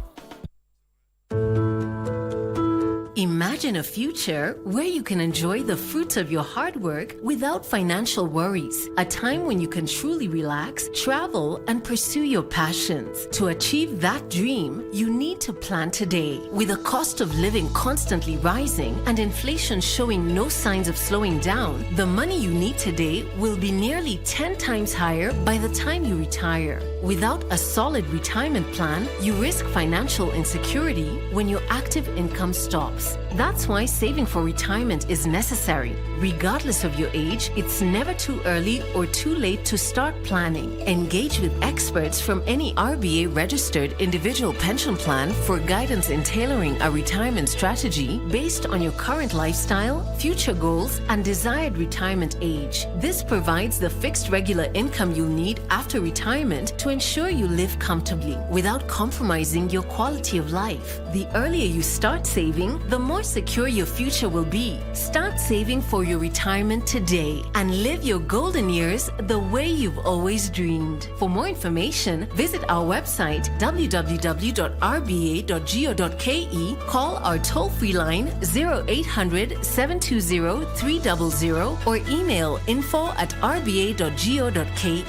Imagine a future where you can enjoy the fruits of your hard work without financial worries. A time when you can truly relax, travel, and pursue your passions. To achieve that dream, you need to plan today. With the cost of living constantly rising and inflation showing no signs of slowing down, the money you need today will be nearly 10 times higher by the time you retire. Without a solid retirement plan, you risk financial insecurity when your active income stops. That's why saving for retirement is necessary. Regardless of your age, it's never too early or too late to start planning. Engage with experts from any RBA registered individual pension plan for guidance in tailoring a retirement strategy based on your current lifestyle, future goals, and desired retirement age. This provides the fixed regular income you'll need after retirement to ensure you live comfortably without compromising your quality of life. The earlier you start saving, the more secure your future will be. Start saving for your retirement today and live your golden years the way you've always dreamed. For more information, visit our website www.rba.go.ke, call our toll-free line 0800 720 300 or email info@rba.go.ke.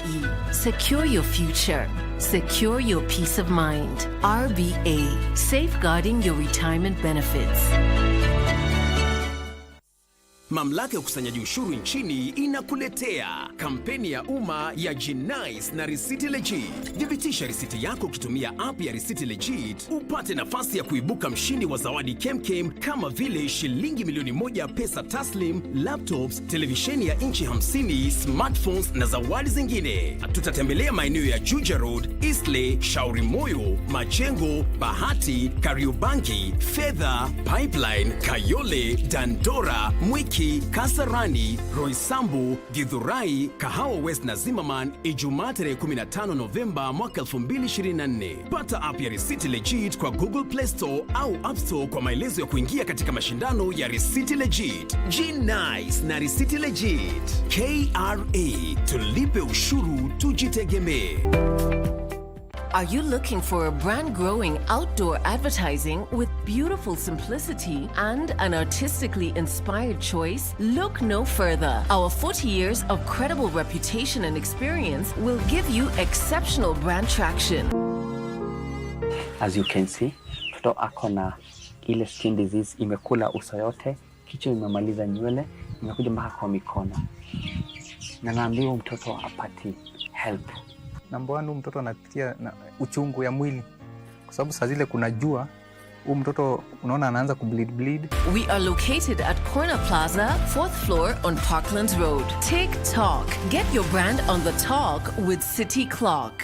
Secure your future. Secure your peace of mind. RBA, safeguarding your retirement benefits. Mamlaka ya ukusanyaji ushuru nchini inakuletea kampeni ya umma ya G-Nice na Risiti Legit. Thibitisha risiti yako ukitumia app ya Risiti Legit, upate nafasi ya kuibuka mshindi wa zawadi kemkem kama vile shilingi milioni 1 pesa taslim, laptops, televisheni ya inchi 50, smartphones na zawadi zingine. Tutatembelea maeneo ya Juja Road, Eastleigh, Shauri Moyo, Majengo, Bahati, Kariobangi, Fedha, Pipeline, Kayole, Dandora, Mwiki, Kasarani, Roysambu, Githurai, Kahawa West na Zimmerman, Ijumaa tarehe 15 Novemba mwaka 2024. Pata app ya Risiti Legit kwa Google Play Store au App Store kwa maelezo ya kuingia katika mashindano ya Risiti Legit. G-Nice na Risiti Legit. KRA, tulipe ushuru tujitegemee. Are you looking for a brand-growing outdoor advertising with beautiful simplicity and an artistically inspired choice? Look no further. Our 40 years of credible reputation and experience will give you exceptional brand traction. As you can see, mtoto ako na ile skin disease imekula uso yote, kichwa imemaliza nywele, imekuja mpaka kwa mikono. Na naambiwa mtoto apati help. Number 1, mtoto anapitia uchungu ya mwili kwa sababu saa zile kuna jua, mtoto unaona anaanza kubleed. We are located at Corner Plaza, 4th floor on Parklands Road. Take talk. Get your brand on the talk with City Clock.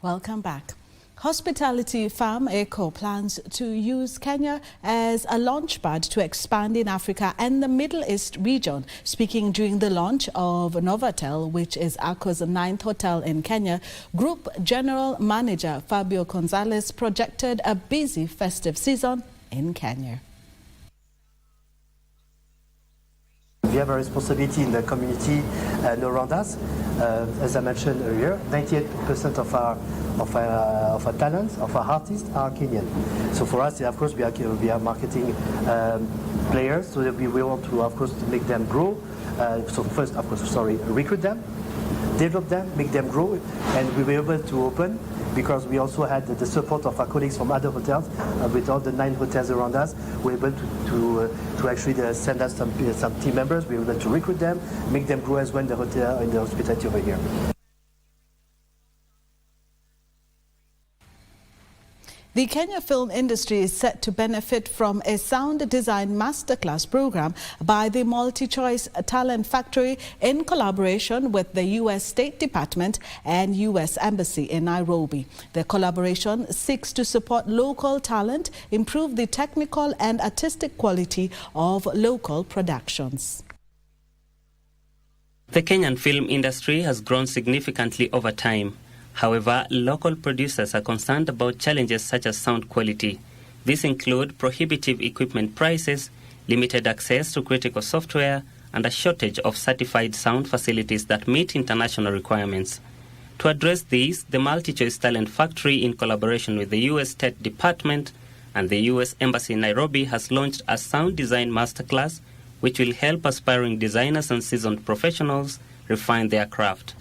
Welcome back. Hospitality firm Eco plans to use Kenya as a launchpad to expand in Africa and the Middle East region. Speaking during the launch of Novotel, which is Aco's 9th hotel in Kenya, Group General Manager Fabio Gonzalez projected a busy festive season in Kenya. We have a responsibility in the community around us. As I mentioned earlier, 98% of our talents, of our artists are Kenyan. So for us, of course, we are marketing players, so that we want to, of course, make them grow. So first, of course, recruit them, develop them, make them grow, and we were able to open because we also had the support of our colleagues from other hotels. With all the 9 hotels around us, we were able to actually send us some team members. We were able to recruit them, make them grow as well in the hotel, in the hospitality over here. The Kenya film industry is set to benefit from a sound design masterclass program by the Multi-Choice Talent Factory in collaboration with the U.S. State Department and U.S. Embassy in Nairobi. The collaboration seeks to support local talent, improve the technical and artistic quality of local productions. The Kenyan film industry has grown significantly over time. However, local producers are concerned about challenges such as sound quality. These include prohibitive equipment prices, limited access to critical software, and a shortage of certified sound facilities that meet international requirements. To address these, the MultiChoice Talent Factory, in collaboration with the U.S. State Department and the U.S. Embassy in Nairobi, has launched a sound design masterclass which will help aspiring designers and seasoned professionals refine their craft.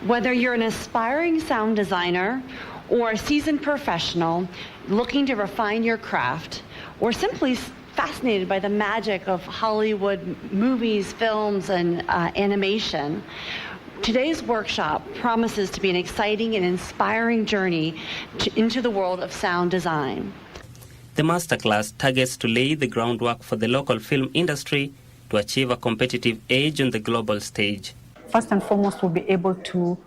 Whether you're an aspiring sound designer or a seasoned professional looking to refine your craft, or simply fascinated by the magic of Hollywood movies, films, and animation, today's workshop promises to be an exciting and inspiring journey into the world of sound design. The masterclass targets to lay the groundwork for the local film industry to achieve a competitive edge on the global stage. First and foremost, we'll be able to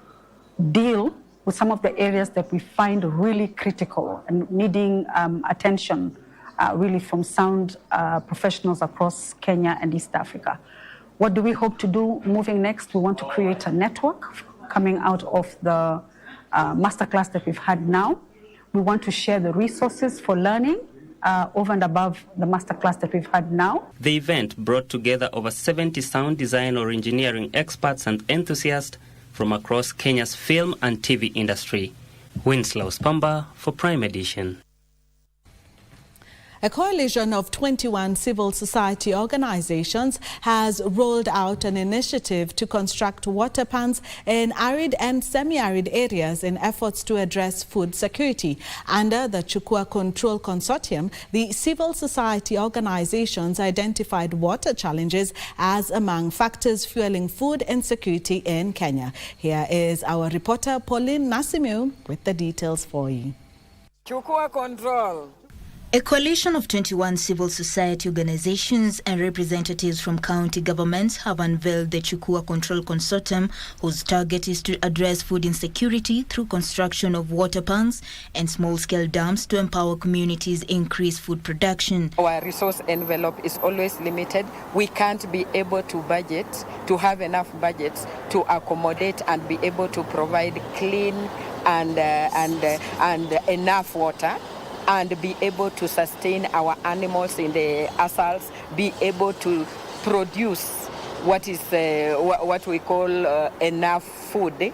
deal with some of the areas that we find really critical and needing attention really from sound professionals across Kenya and East Africa. What do we hope to do moving next? We want to create a network coming out of the masterclass that we've had now. We want to share the resources for learning over and above the masterclass that we've had now. The event brought together over 70 sound design or engineering experts and enthusiasts from across Kenya's film and TV industry. Winslow Spamba for Prime Edition. A coalition of 21 civil society organizations has rolled out an initiative to construct water pans in arid and semi-arid areas in efforts to address food security. Under the Chukua Control Consortium, the civil society organizations identified water challenges as among factors fueling food insecurity in Kenya. Here is our reporter Pauline Nasimu with the details for you. Chukua Control. A coalition of 21 civil society organizations and representatives from county governments have unveiled the Chukua Control Consortium, whose target is to address food insecurity through construction of water pans and small-scale dams to empower communities increase food production. Our resource envelope is always limited. We can't be able to budget, to have enough budgets to accommodate and be able to provide clean and enough water, and be able to sustain our animals in the asals, be able to produce what we call enough food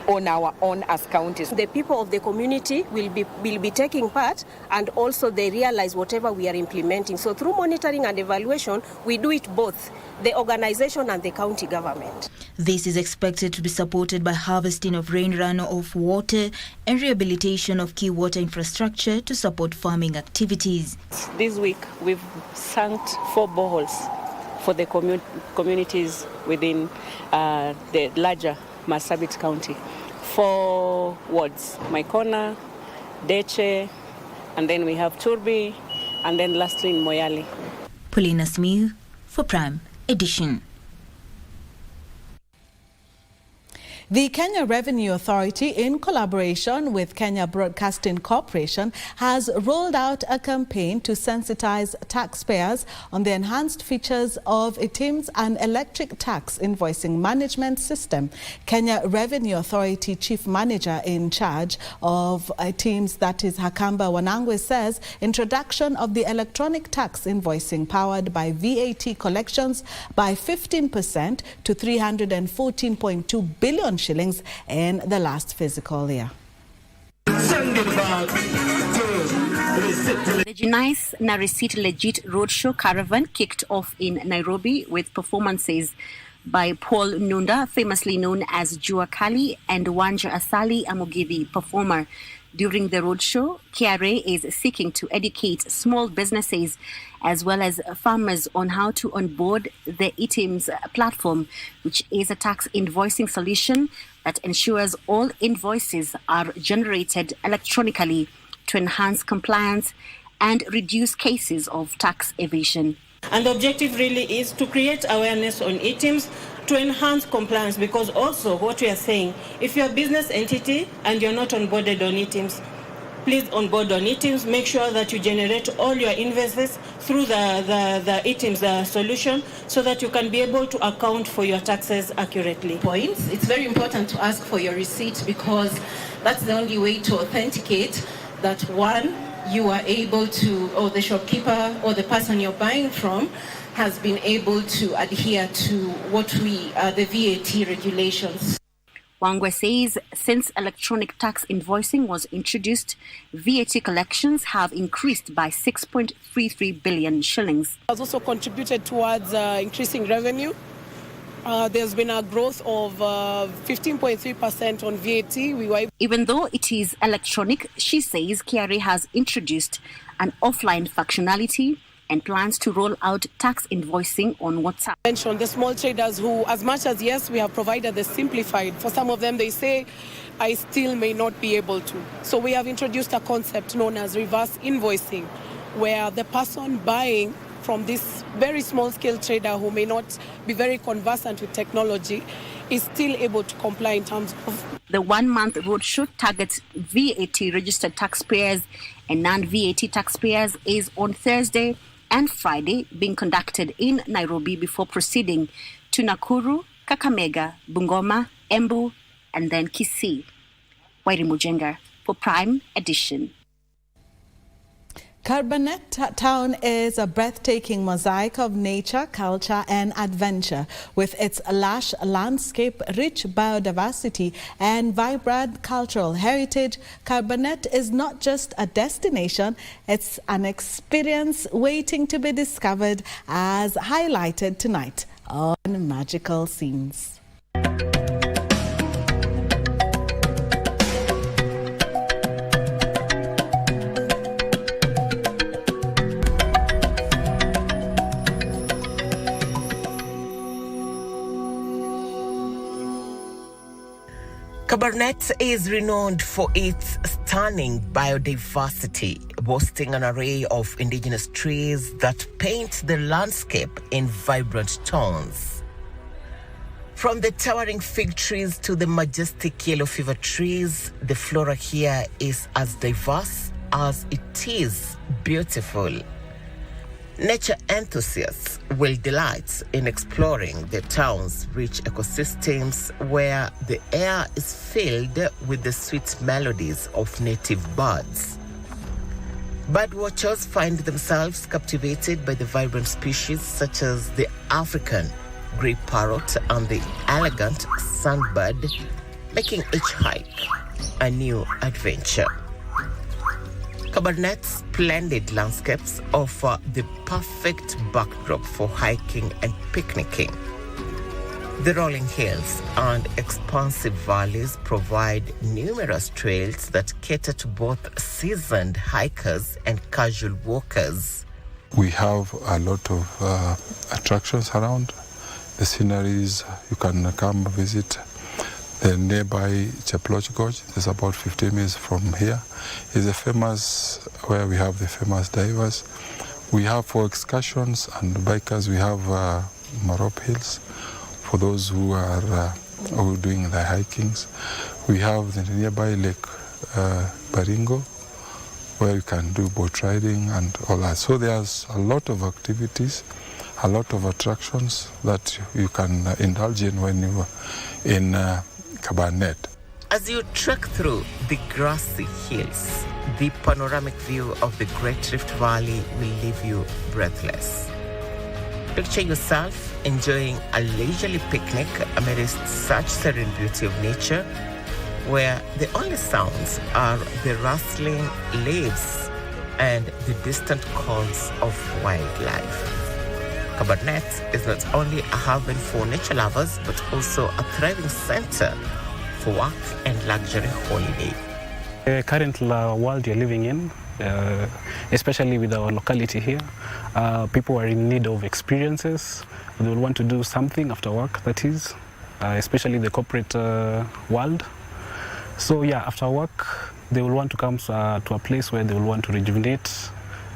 on our own as counties. The people of the community will be taking part, and also they realize whatever we are implementing. So through monitoring and evaluation, we do it both, the organization and the county government. This is expected to be supported by harvesting of rain runoff water and rehabilitation of key water infrastructure to support farming activities. This week, we've sunk 4 boreholes for the communities within the larger Marsabit County. 4 wards, Maikona, Deche, and then we have Turbi, and then lastly in Moyale. Paulina Smith for Prime Edition. The Kenya Revenue Authority, in collaboration with Kenya Broadcasting Corporation, has rolled out a campaign to sensitize taxpayers on the enhanced features of ITIM's and electric tax invoicing management system. Kenya Revenue Authority Chief Manager in charge of ITIM's, that is Hakamba Wanangwe, says introduction of the electronic tax invoicing powered by VAT collections by 15% to 314.2 billion shillings in the last fiscal year. The Nice na Receipt Legit Roadshow Caravan kicked off in Nairobi with performances by Paul Nunda, famously known as Jua Kali, and Wanja Asali, a Mugithi performer. During the roadshow, KRA is seeking to educate small businesses as well as farmers on how to onboard the ITIM's platform, which is a tax invoicing solution that ensures all invoices are generated electronically to enhance compliance and reduce cases of tax evasion. And the objective really is to create awareness on ITIMs to enhance compliance, because also what we are saying, if you're a business entity and you're not onboarded on ITIMs, please onboard on ITIMs. Make sure that you generate all your invoices through the ITIMs solution so that you can be able to account for your taxes accurately. Points. It's very important to ask for your receipt, because that's the only way to authenticate that, one, you are able to, or the shopkeeper or the person you're buying from has been able to adhere to the VAT regulations. Wangwe says since electronic tax invoicing was introduced, VAT collections have increased by 6.33 billion shillings. Has also contributed towards increasing revenue. There's been a growth of 15.3% on VAT. Even though it is electronic, she says KRA has introduced an offline functionality and plans to roll out tax invoicing on WhatsApp. Mention the small traders who, as much as yes, we have provided the simplified, for some of them they say, I still may not be able to. So we have introduced a concept known as reverse invoicing, where the person buying from this very small scale trader who may not be very conversant with technology is still able to comply in terms of... The 1 month roadshow targets VAT registered taxpayers and non-VAT taxpayers is on Thursday and Friday, being conducted in Nairobi before proceeding to Nakuru, Kakamega, Bungoma, Embu, and then Kisii. Wairi Mujenga for Prime Edition. Carbonet Town is a breathtaking mosaic of nature, culture and adventure. With its lush landscape, rich biodiversity and vibrant cultural heritage, Carbonet is not just a destination, it's an experience waiting to be discovered, as highlighted tonight on Magical Scenes. Carbonet is renowned for its stunning biodiversity, boasting an array of indigenous trees that paint the landscape in vibrant tones. From the towering fig trees to the majestic yellow fever trees, the flora here is as diverse as it is beautiful. Nature enthusiasts will delight in exploring the town's rich ecosystems, where the air is filled with the sweet melodies of native birds. Birdwatchers find themselves captivated by the vibrant species such as the African grey parrot and the elegant sunbird, making each hike a new adventure. Cabernet's splendid landscapes offer the perfect backdrop for hiking and picnicking. The rolling hills and expansive valleys provide numerous trails that cater to both seasoned hikers and casual walkers. We have a lot of attractions around. The sceneries, you can come visit. The nearby Cheploch Gorge, there's about 15 minutes from here, is a famous, where we have the famous divers. We have for excursions and bikers, we have Marop Hills for those who are doing the hikings. We have the nearby Lake Baringo, where you can do boat riding and all that. So there's a lot of activities, a lot of attractions that you can indulge in when you're in Carbonet. As you trek through the grassy hills, the panoramic view of the Great Rift Valley will leave you breathless. Picture yourself enjoying a leisurely picnic amidst such serene beauty of nature, where the only sounds are the rustling leaves and the distant calls of wildlife. Carbonet is not only a haven for nature lovers, but also a thriving center for work and luxury holiday. The current world you're living in, especially with our locality here, people are in need of experiences. They will want to do something after work, that is, especially the corporate world. So yeah, after work, they will want to come to a place where they will want to rejuvenate,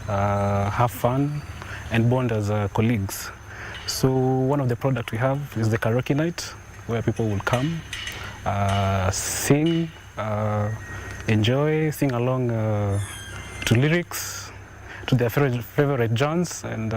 have fun, and bond as colleagues. So one of the products we have is the karaoke night, where people will come, sing, enjoy, sing along to lyrics, to their favorite genres, and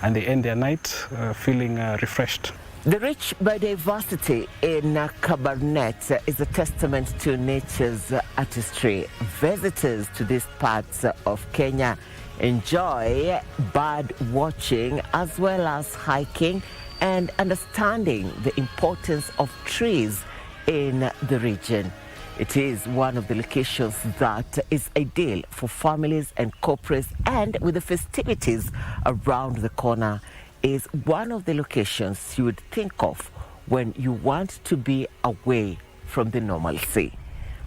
and they end their night feeling refreshed. The rich biodiversity in Carbonet is a testament to nature's artistry. Visitors to these parts of Kenya Enjoy bird watching as well as hiking and understanding the importance of trees in the region. It is one of the locations that is ideal for families and corporates, and with the festivities around the corner, is one of the locations you would think of when you want to be away from the normalcy.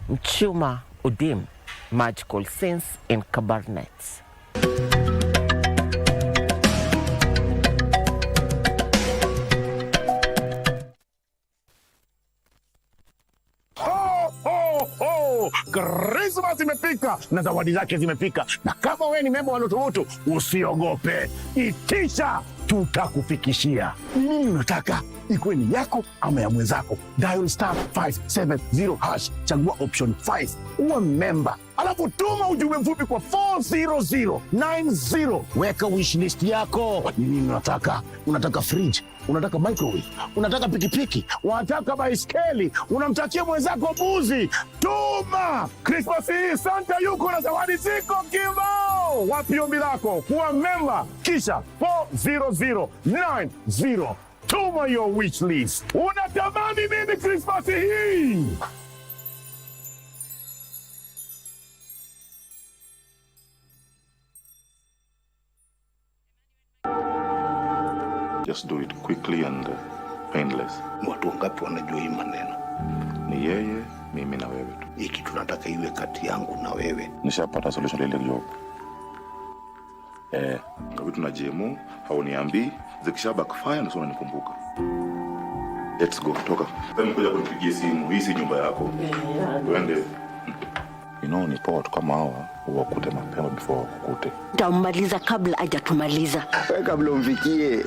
Chuma Udim, magical scenes in Kabarnet. Christmas imefika na zawadi zake zimefika, na kama wewe ni memba wa Lutubutu usiogope, itisha, tutakufikishia. Nini unataka ikuwe ni yako ama ya mwenzako? Dial *570#, chagua option 5 uwe memba, alafu tuma ujumbe mfupi kwa 40090. Weka wish list yako. Ni nini unataka? Unataka fridge? Unataka microwave? Unataka pikipiki? Unataka baiskeli? Unamtakia mwenzako buzi? Tuma! Christmas hii Santa yuko na zawadi ziko kibao. Wapi ombi lako kuwa memba, kisha 40090. Tuma your wish list. Unatamani nini Christmas hii? Just do it quickly and painless. Watu wangapi wanajua hii maneno? Ni yeye, mimi na wewe tu. Hiki tunataka iwe kati yangu na wewe. Nishapata solution ile job. Vitu na JMO hauniambii, zikisha backfire ndio unanikumbuka. Let's go, toka. Hebu kuja kunipigie simu, hii si nyumba yako. Twende. Ni poa kama hawa wakute mapema before wakukute. Tamaliza kabla hajatumaliza. Kabla umfikie.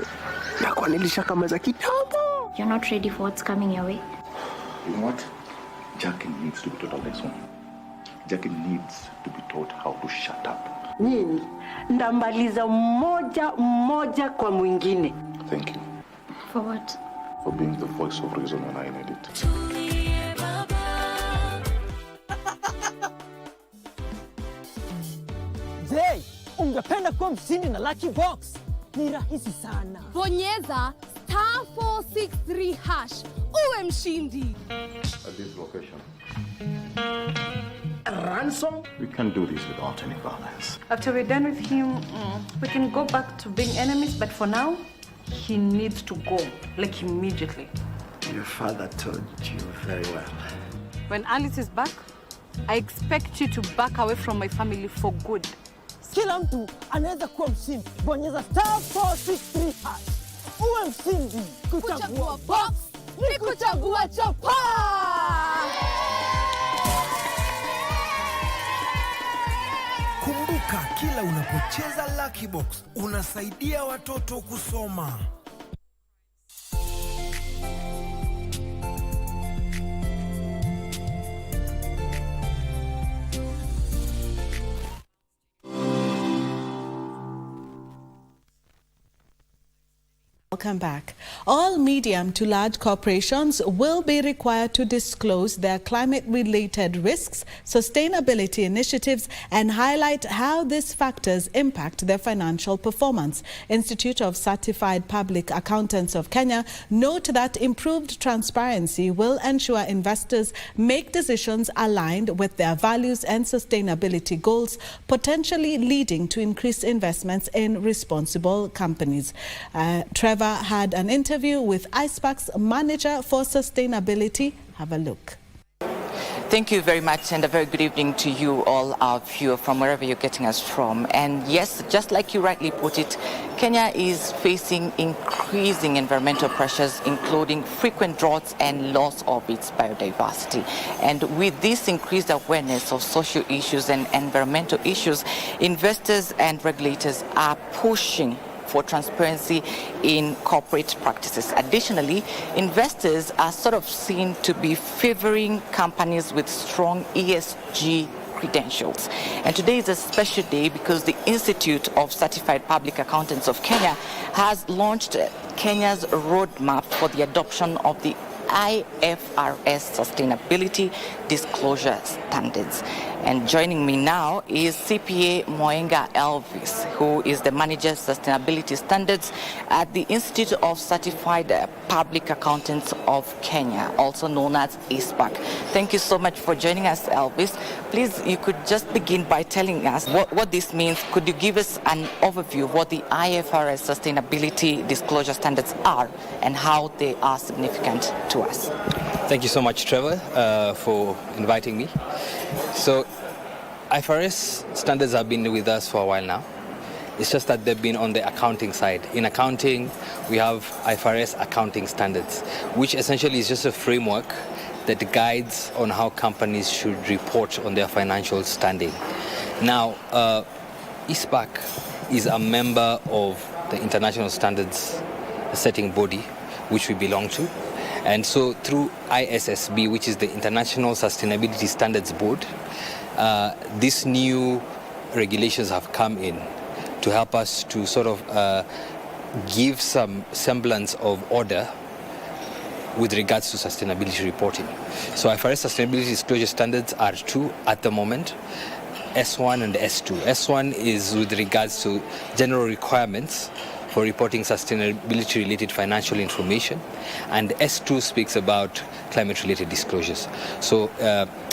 Na kwa nilishakamaliza kitambo. You're not ready for what's coming your way. You know what? Jackie needs to be taught a lesson. Jackie needs to be taught how to shut up. Nini? Ndamaliza mmoja kwa mwingine. Thank you. For what? For being the voice of reason when I need it. Je, ungependa kuwa mshindi na Lucky Box? Ni rahisi sana. Bonyeza *463# uwe mshindi. At this location. Ransom? We can't do this without any violence. After we're done with him, we can go back to being enemies, but for now, he needs to go, like immediately. Your father told you very well. When Alice is back, I expect you to back away from my family for good. Kila mtu anaweza kuwa mshindi. Bonyeza *463#. Uwe mshindi. Kuchagua box ni kuchagua chapa. Kumbuka, kila unapocheza Lucky Box unasaidia watoto kusoma. Welcome back. All medium to large corporations will be required to disclose their climate-related risks, sustainability initiatives, and highlight how these factors impact their financial performance. Institute of Certified Public Accountants of Kenya note that improved transparency will ensure investors make decisions aligned with their values and sustainability goals, potentially leading to increased investments in responsible companies. Trevor had an interview with ICEPAC's manager for sustainability. Have a look. Thank you very much, and a very good evening to you all, our viewer, from wherever you're getting us from. And yes, just like you rightly put it, Kenya is facing increasing environmental pressures, including frequent droughts and loss of its biodiversity. And with this increased awareness of social issues and environmental issues, investors and regulators are pushing for transparency in corporate practices. Additionally, investors are sort of seen to be favoring companies with strong ESG credentials. And today is a special day because the Institute of Certified Public Accountants of Kenya has launched Kenya's roadmap for the adoption of the IFRS Sustainability Disclosure Standards. And joining me now is CPA Moenga Elvis, who is the Manager of Sustainability Standards at the Institute of Certified Public Accountants of Kenya, also known as ISPAC. Thank you so much for joining us, Elvis. Please, you could just begin by telling us what this means. Could you give us an overview of what the IFRS Sustainability Disclosure Standards are and how they are significant to us? Thank you so much, Trevor, for inviting me. So, IFRS standards have been with us for a while now. It's just that they've been on the accounting side. In accounting, we have IFRS accounting standards, which essentially is just a framework that guides on how companies should report on their financial standing. Now, ISPAC is a member of the International Standards Setting Body, which we belong to. And so through ISSB, which is the International Sustainability Standards Board, these new regulations have come in to help us to sort of give some semblance of order with regards to sustainability reporting. So IFRS Sustainability Disclosure Standards are two at the moment, S1 and S2. S1 is with regards to general requirements for reporting sustainability-related financial information, and S2 speaks about climate-related disclosures. So,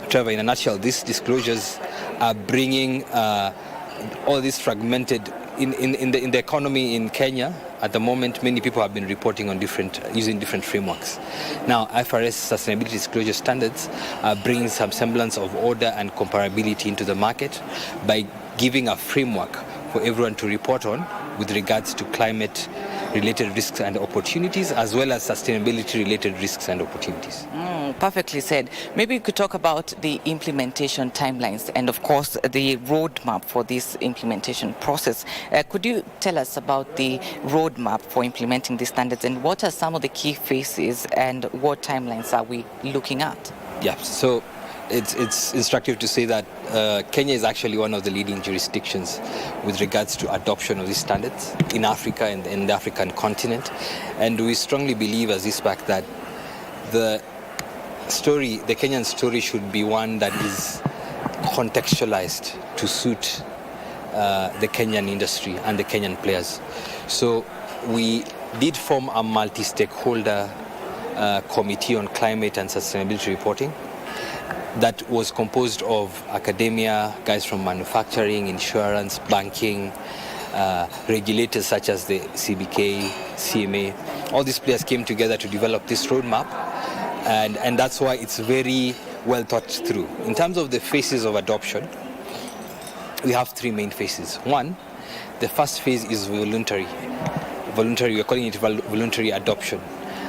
Trevor, in a nutshell, these disclosures are bringing all this fragmented in the economy in Kenya. At the moment, many people have been reporting on using different frameworks. Now, IFRS Sustainability Disclosure Standards are bringing some semblance of order and comparability into the market by giving a framework for everyone to report on with regards to climate-related risks and opportunities, as well as sustainability-related risks and opportunities. Perfectly said. Maybe you could talk about the implementation timelines and, of course, the roadmap for this implementation process. Could you tell us about the roadmap for implementing these standards, and what are some of the key phases and what timelines are we looking at? Yeah, so it's instructive to say that Kenya is actually one of the leading jurisdictions with regards to adoption of these standards in Africa and in the African continent. And we strongly believe as ISPAC that the Kenyan story should be one that is contextualized to suit the Kenyan industry and the Kenyan players. So we did form a multi-stakeholder committee on climate and sustainability reporting that was composed of academia, guys from manufacturing, insurance, banking, regulators such as the CBK, CMA. All these players came together to develop this roadmap, and that's why it's very well thought through. In terms of the phases of adoption, we have three main phases. One, the first phase is voluntary. We're calling it voluntary adoption.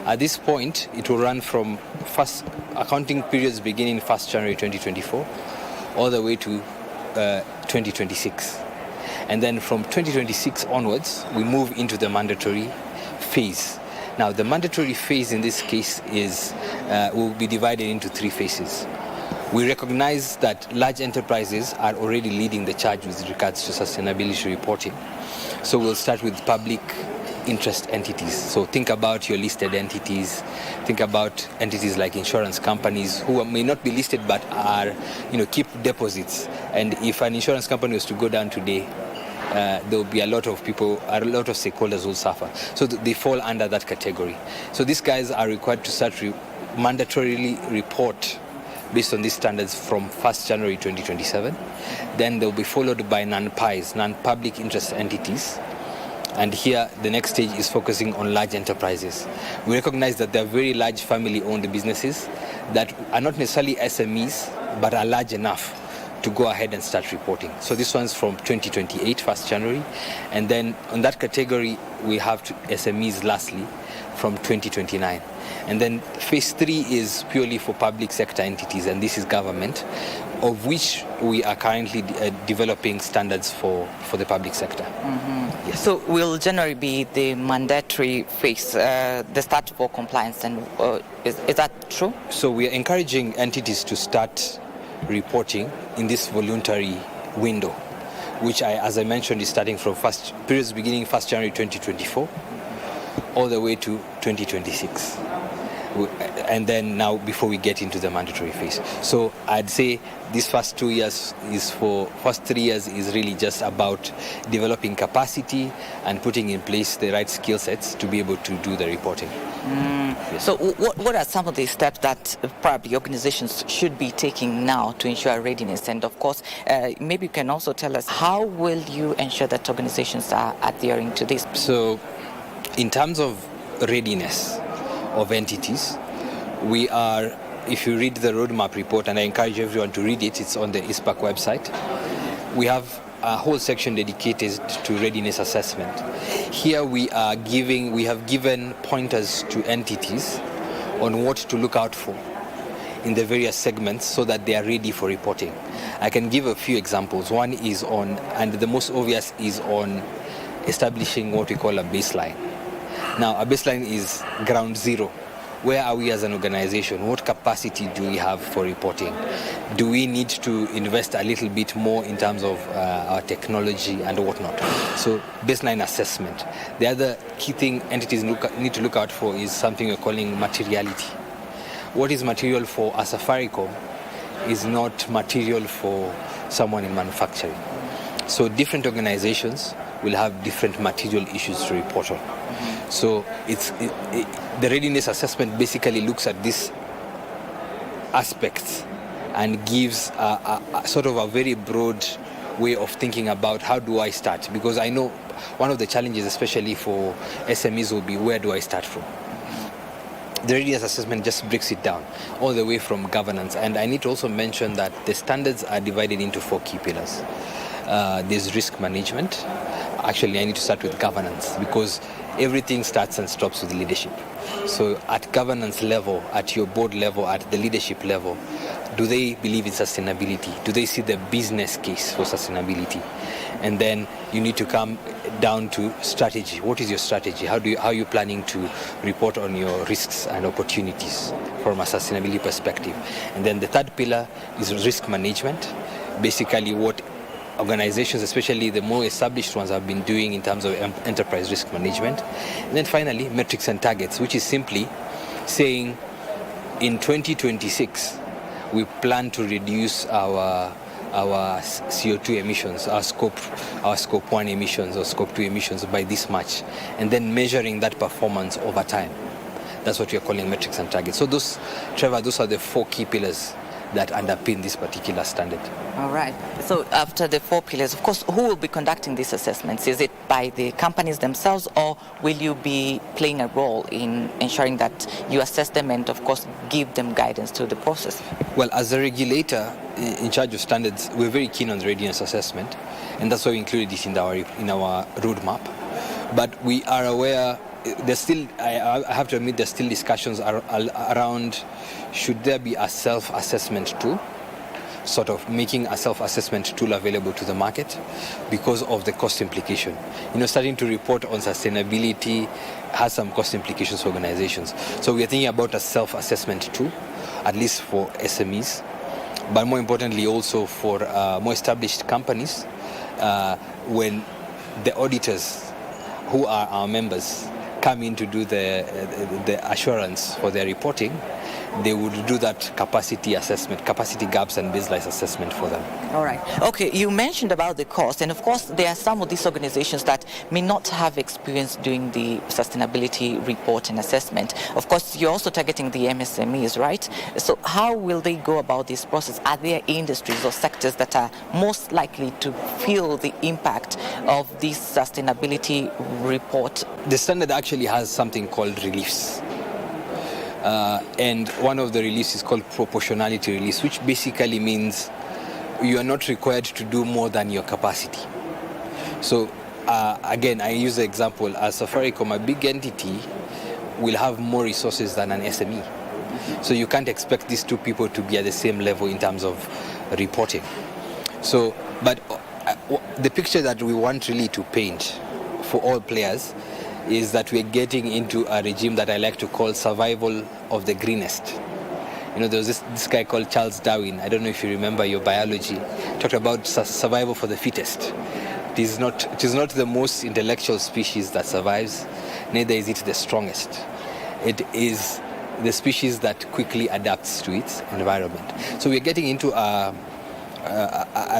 At this point, it will run from first accounting periods beginning 1st January 2024 all the way to 2026. And then from 2026 onwards, we move into the mandatory phase. Now, the mandatory phase in this case will be divided into three phases. We recognize that large enterprises are already leading the charge with regards to sustainability reporting. So we'll start with public interest entities. So think about your listed entities. Think about entities like insurance companies who may not be listed but are, keep deposits. And if an insurance company was to go down today, there will be a lot of stakeholders will suffer. So they fall under that category. So these guys are required to start mandatorily report based on these standards from 1st January 2027. Then they'll be followed by non-PIs, non-public interest entities. And here, the next stage is focusing on large enterprises. We recognize that there are very large family-owned businesses that are not necessarily SMEs, but are large enough to go ahead and start reporting. So this one's from 2028, 1st January. And then on that category, we have SMEs lastly from 2029. And then phase 3 is purely for public sector entities, and this is government, of which we are currently developing standards for the public sector. Mm-hmm. Yes. So will January be the mandatory phase, the start for compliance, and is that true? So we are encouraging entities to start reporting in this voluntary window, which as I mentioned, is starting from periods beginning 1st January 2024 all the way to 2026. and then now before we get into the mandatory phase. So I'd say these first 3 years is really just about developing capacity and putting in place the right skill sets to be able to do the reporting. Yes. So what are some of the steps that probably organizations should be taking now to ensure readiness? And of course, maybe you can also tell us, how will you ensure that organizations are adhering to this? So in terms of readiness of entities, we are, if you read the roadmap report, and I encourage everyone to read it, it's on the ISPAC website, we have a whole section dedicated to readiness assessment. Here we have given pointers to entities on what to look out for in the various segments so that they are ready for reporting. I can give a few examples. One is on, and the most obvious is on establishing what we call a baseline. Now, a baseline is ground zero. Where are we as an organization? What capacity do we have for reporting? Do we need to invest a little bit more in terms of our technology and whatnot? So baseline assessment. The other key thing entities need to look out for is something we're calling materiality. What is material for a Safaricom is not material for someone in manufacturing. So different organizations will have different material issues to report on. So the readiness assessment basically looks at these aspects and gives a sort of a very broad way of thinking about how do I start? Because I know one of the challenges, especially for SMEs, will be where do I start from? The readiness assessment just breaks it down all the way from governance. And I need to also mention that the standards are divided into 4 key pillars. There's risk management. Actually, I need to start with governance because everything starts and stops with leadership. So at governance level, at your board level, at the leadership level, do they believe in sustainability? Do they see the business case for sustainability? And then you need to come down to strategy. What is your strategy? How are you planning to report on your risks and opportunities from a sustainability perspective? And then the third pillar is risk management. Basically what organizations, especially the more established ones, have been doing in terms of enterprise risk management. And then finally, metrics and targets, which is simply saying in 2026, we plan to reduce our CO2 emissions, our scope 1 emissions or scope 2 emissions by this much, and then measuring that performance over time. That's what we are calling metrics and targets. So those are the 4 key pillars that underpin this particular standard. All right. So after the 4 pillars, of course, who will be conducting these assessments? Is it by the companies themselves, or will you be playing a role in ensuring that you assess them and, of course, give them guidance to the process? Well, as a regulator in charge of standards, we're very keen on the readiness assessment, and that's why we included it in our roadmap. But we are aware there's still, I have to admit, there's still discussions around should there be a self-assessment tool, sort of making a self-assessment tool available to the market because of the cost implication. Starting to report on sustainability has some cost implications for organizations. So we are thinking about a self-assessment tool, at least for SMEs, but more importantly also for more established companies, when the auditors who are our members come in to do the assurance for their reporting, they would do that capacity assessment, capacity gaps and baseline assessment for them. All right. Okay, you mentioned about the cost, and of course there are some of these organizations that may not have experience doing the sustainability report and assessment. Of course, you're also targeting the MSMEs, right? So how will they go about this process? Are there industries or sectors that are most likely to feel the impact of this sustainability report? The standard actually has something called reliefs. And one of the reliefs is called proportionality release, which basically means you are not required to do more than your capacity. So again, I use the example, as Safaricom, a big entity will have more resources than an SME. So you can't expect these two people to be at the same level in terms of reporting. So, but the picture that we want really to paint for all players is that we're getting into a regime that I like to call survival of the greenest. There was this guy called Charles Darwin, I don't know if you remember your biology, talked about survival for the fittest. It is not the most intellectual species that survives, neither is it the strongest. It is the species that quickly adapts to its environment. So we're getting into a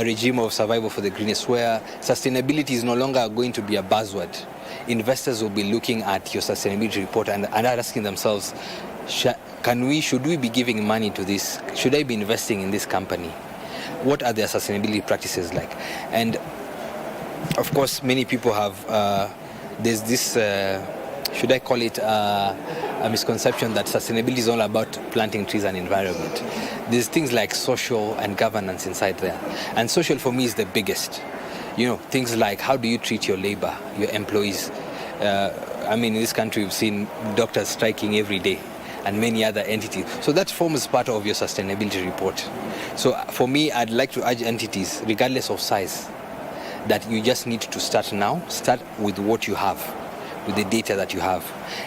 regime of survival for the greenest, where sustainability is no longer going to be a buzzword. Investors will be looking at your sustainability report and asking themselves, should we be giving money to this? Should I be investing in this company? What are their sustainability practices like? And of course, many people have, there's this, should I call it a misconception that sustainability is all about planting trees and environment. There's things like social and governance inside there. And social for me is the biggest. You know, things like how do you treat your labor, your employees? I mean, in this country, we've seen doctors striking every day and many other entities. So that forms part of your sustainability report. So for me, I'd like to urge entities, regardless of size, that you just need to start now. Start with what you have, with the data that you have.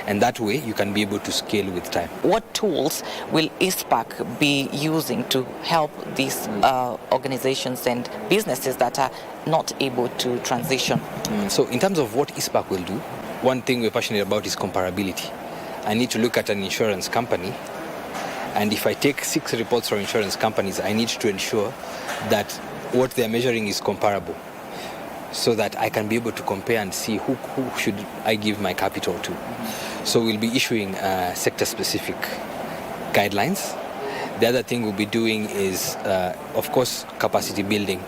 And that way, you can be able to scale with time. What tools will ISPAC be using to help these organizations and businesses that are not able to transition? So in terms of what ISPAC will do, one thing we're passionate about is comparability. I need to look at an insurance company, and if I take 6 reports from insurance companies, I need to ensure that what they're measuring is comparable, so that I can be able to compare and see who should I give my capital to. So we'll be issuing sector-specific guidelines. The other thing we'll be doing is, of course, capacity building.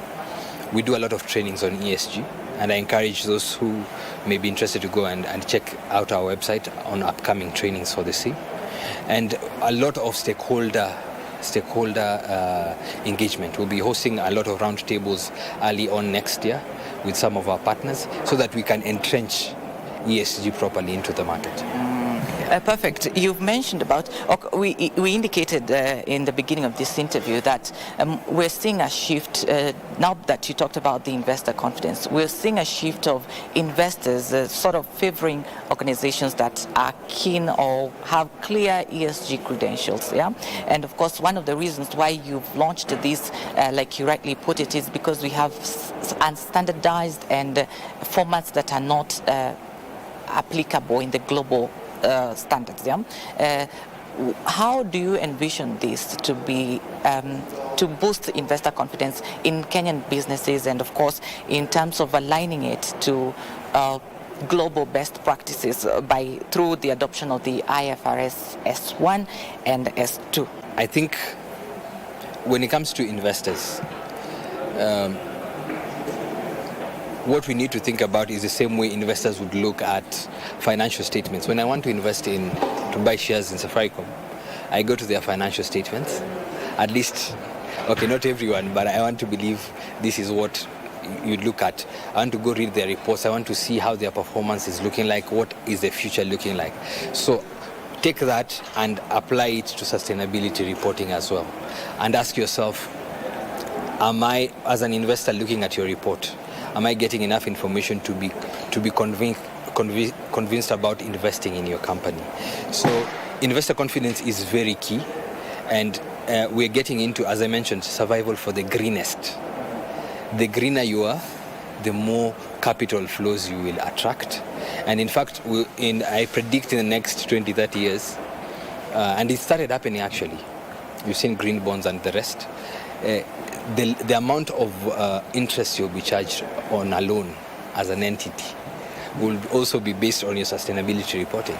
We do a lot of trainings on ESG, and I encourage those who may be interested to go and check out our website on upcoming trainings for the same. And a lot of stakeholder engagement. We'll be hosting a lot of roundtables early on next year with some of our partners, so that we can entrench ESG properly into the market. Perfect. You've mentioned about, we indicated in the beginning of this interview that we're seeing a shift, now that you talked about the investor confidence, we're seeing a shift of investors sort of favoring organizations that are keen or have clear ESG credentials, yeah? And of course, one of the reasons why you've launched this, like you rightly put it, is because we have unstandardized and formats that are not applicable in the global standards. Yeah? How do you envision this to be to boost investor confidence in Kenyan businesses, and of course in terms of aligning it to global best practices through the adoption of the IFRS S1 and S2? I think when it comes to investors, what we need to think about is the same way investors would look at financial statements. When I want to invest to buy shares in Safaricom, I go to their financial statements. At least, okay, not everyone, but I want to believe this is what you'd look at. I want to go read their reports. I want to see how their performance is looking like. What is the future looking like? So take that and apply it to sustainability reporting as well. And ask yourself, am I, as an investor looking at your report, am I getting enough information to be convinced about investing in your company? So investor confidence is very key, and we're getting into, as I mentioned, survival for the greenest. The greener you are, the more capital flows you will attract. And in fact, I predict in the next 20, 30 years, and it started happening actually. You've seen green bonds and the rest. The amount of interest you'll be charged on a loan as an entity will also be based on your sustainability reporting.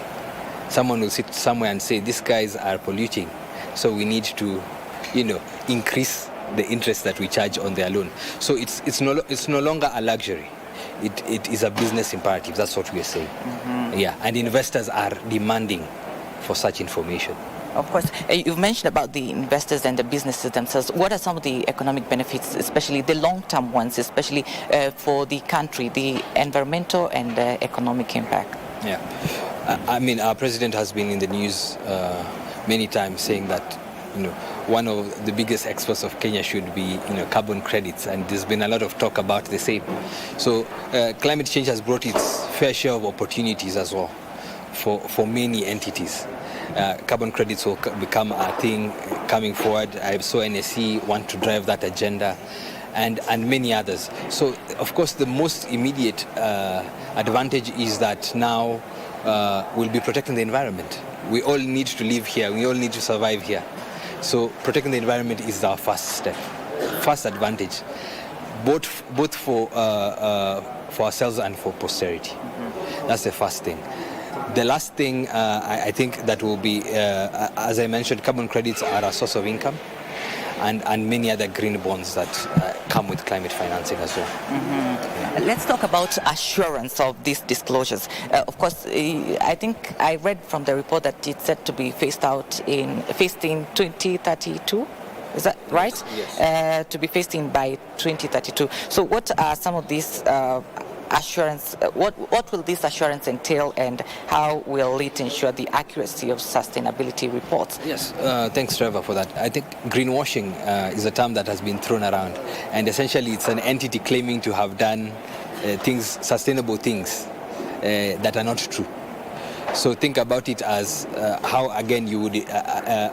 Someone will sit somewhere and say, these guys are polluting, so we need to, increase the interest that we charge on their loan. So it's no longer a luxury. It is a business imperative. That's what we are saying. Mm-hmm. Yeah, and investors are demanding for such information. Of course, you've mentioned about the investors and the businesses themselves. What are some of the economic benefits, especially the long-term ones, especially for the country, the environmental and economic impact? Yeah, I mean, our president has been in the news many times saying that, one of the biggest exports of Kenya should be, carbon credits, and there's been a lot of talk about the same. So climate change has brought its fair share of opportunities as well for many entities. Carbon credits will become a thing coming forward. I saw NSC want to drive that agenda, and many others. So, of course, the most immediate advantage is that now will be protecting the environment. We all need to live here. We all need to survive here. So protecting the environment is our first step, first advantage, both for ourselves and for posterity. That's the first thing. The last thing I think that will be, as I mentioned, carbon credits are a source of income, and many other green bonds that come with climate financing as well. Let's talk about assurance of these disclosures. Of course, I think I read from the report that it's set to be phased in 2032. Is that right? Yes. To be phased in by 2032. So what are some of these assurance, what will this assurance entail, and how will it ensure the accuracy of sustainability reports? Yes, thanks Trevor for that. I think greenwashing is a term that has been thrown around, and essentially it's an entity claiming to have done sustainable things that are not true. So think about it as how, again, you would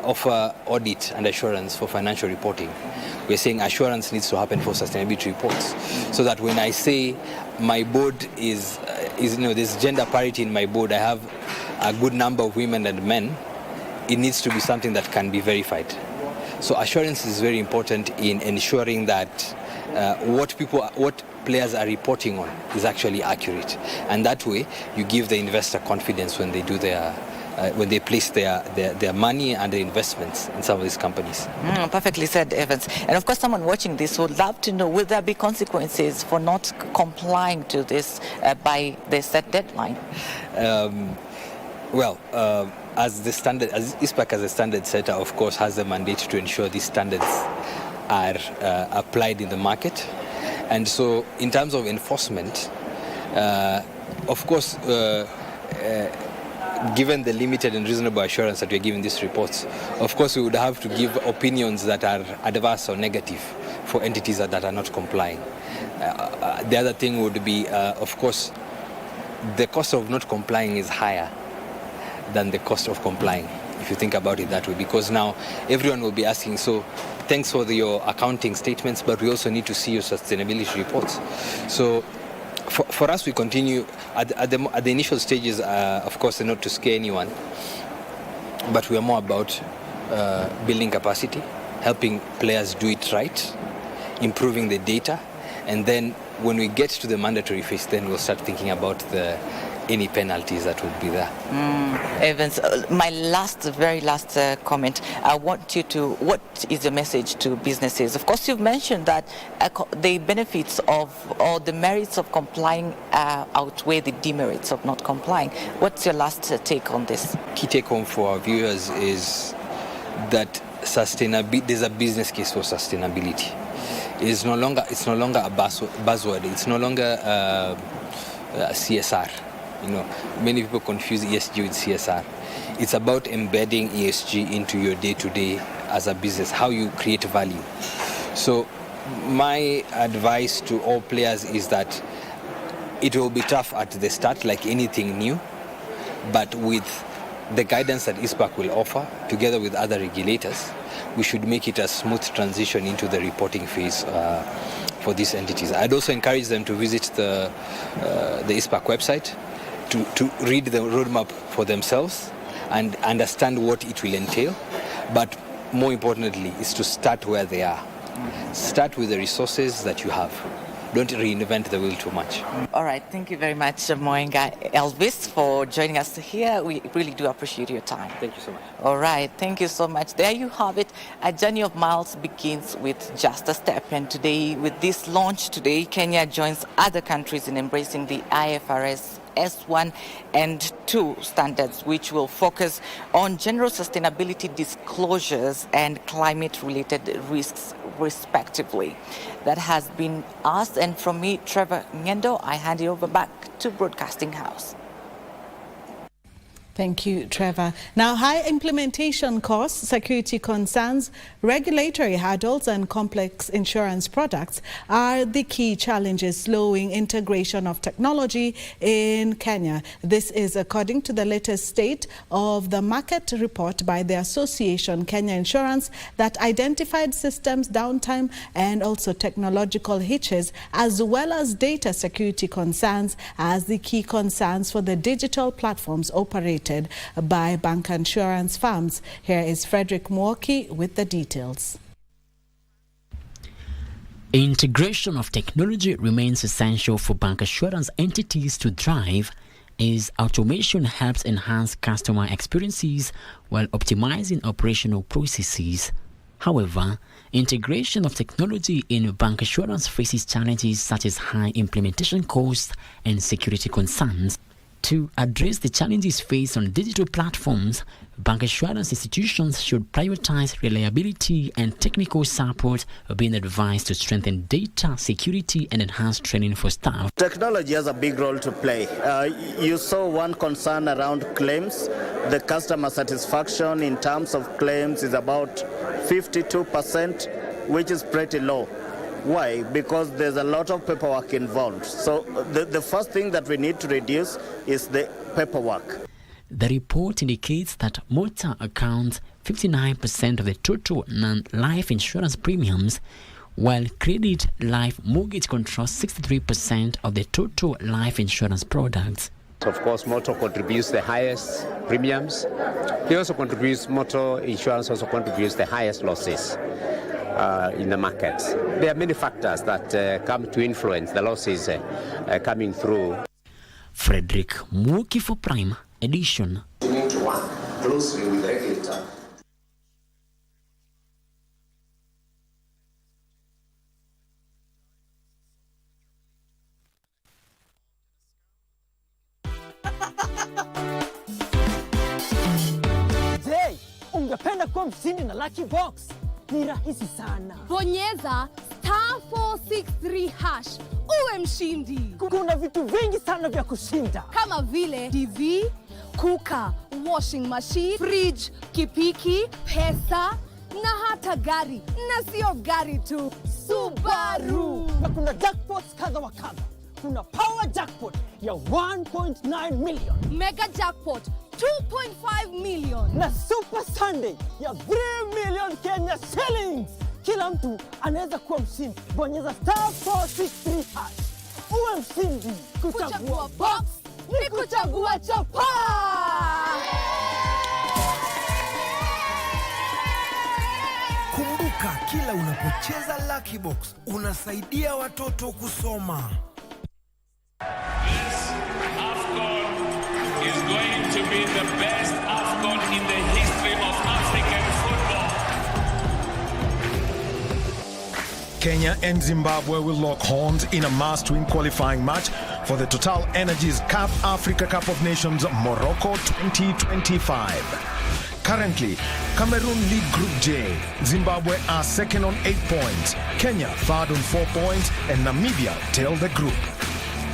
offer audit and assurance for financial reporting. We're saying assurance needs to happen for sustainability reports, so that when I say my board is there's gender parity in my board, I have a good number of women and men, it needs to be something that can be verified. So assurance is very important in ensuring that what players are reporting on is actually accurate, and that way you give the investor confidence when they do when they place their money and their investments in some of these companies. Perfectly said, Evans. And of course, someone watching this would love to know, will there be consequences for not complying to this by the set deadline? As ISPAC as a standard setter, of course, has the mandate to ensure these standards are applied in the market. And so in terms of enforcement, of course, given the limited and reasonable assurance that we're giving these reports, of course we would have to give opinions that are adverse or negative for entities that are not complying. The other thing would be, of course, the cost of not complying is higher than the cost of complying, if you think about it that way, because now everyone will be asking, so thanks for your accounting statements, but we also need to see your sustainability reports. So for us, we continue at the initial stages, of course, not to scare anyone, but we are more about building capacity, helping players do it right, improving the data, and then when we get to the mandatory phase, then we'll start thinking about any penalties that would be there. Evans, my very last comment. I want you to, what is your message to businesses? Of course, you've mentioned that the benefits or the merits of complying outweigh the demerits of not complying. What's your last take on this? Key take home for our viewers is that there's a business case for sustainability. It's no longer a buzzword. It's no longer CSR. Many people confuse ESG with CSR. It's about embedding ESG into your day-to-day as a business, how you create value. So my advice to all players is that it will be tough at the start, like anything new, but with the guidance that ISPAC will offer, together with other regulators, we should make it a smooth transition into the reporting phase for these entities. I'd also encourage them to visit the ISPAC website, to read the roadmap for themselves and understand what it will entail. But more importantly is to start where they are. Start with the resources that you have. Don't reinvent the wheel too much. All right, thank you very much, Moenga Elvis, for joining us here. We really do appreciate your time. Thank you so much. All right, thank you so much. There you have it. A journey of miles begins with just a step. And today, with this launch today, Kenya joins other countries in embracing the IFRS S1 and 2 standards, which will focus on general sustainability disclosures and climate-related risks, respectively. That has been us, and from me, Trevor Ngendo, I hand it over back to Broadcasting House. Thank you, Trevor. Now, high implementation costs, security concerns, regulatory hurdles and complex insurance products are the key challenges slowing integration of technology in Kenya. This is according to the latest state of the market report by the association Kenya Insurance that identified systems downtime and also technological hitches as well as data security concerns as the key concerns for the digital platforms operated by bank insurance firms. Here is Frederick Mwoki with the details. Integration of technology remains essential for bank assurance entities to thrive as automation helps enhance customer experiences while optimizing operational processes. However, integration of technology in bank assurance faces challenges such as high implementation costs and security concerns. To address the challenges faced on digital platforms, bank assurance institutions should prioritize reliability and technical support, being advised to strengthen data security and enhance training for staff. Technology has a big role to play. You saw one concern around claims. The customer satisfaction in terms of claims is about 52%, which is pretty low. Why? Because there's a lot of paperwork involved. So the first thing that we need to reduce is the paperwork. The report indicates that motor accounts 59% of the total non-life insurance premiums, while credit life mortgage controls 63% of the total life insurance products. Of course, motor contributes the highest premiums. Motor insurance also contributes the highest losses in the market. There are many factors that come to influence the losses coming through. Frederick Mwoki for Prime Edition. We need to work closely with the regulator. Je, ungependa kuwa mshindi na Lucky Box? Ni rahisi sana. Bonyeza *463# uwe mshindi. Kuna vitu vingi sana vya kushinda kama vile TV, kuka, washing machine, fridge, kipiki, pesa na hata gari. Na sio gari tu, Subaru. Na kuna jackpots kadha wa kadha. Kuna power jackpot ya 1.9 million, mega jackpot 2.5 million na super Sunday ya 3 million Kenya shillings. Kila mtu anaweza kuwa mshindi. Bonyeza *463# uwe mshindi. Kuchagua box ni kuchagua chapa. Kumbuka, kila unapocheza Lucky Box unasaidia watoto kusoma. Is going to be the best AFCON in the history of African football. Kenya and Zimbabwe will lock horns in a must-win qualifying match for the Total Energies Cup Africa Cup of Nations Morocco 2025. Currently, Cameroon lead Group J. Zimbabwe are second on 8 points. Kenya third on 4 points, and Namibia tail the group.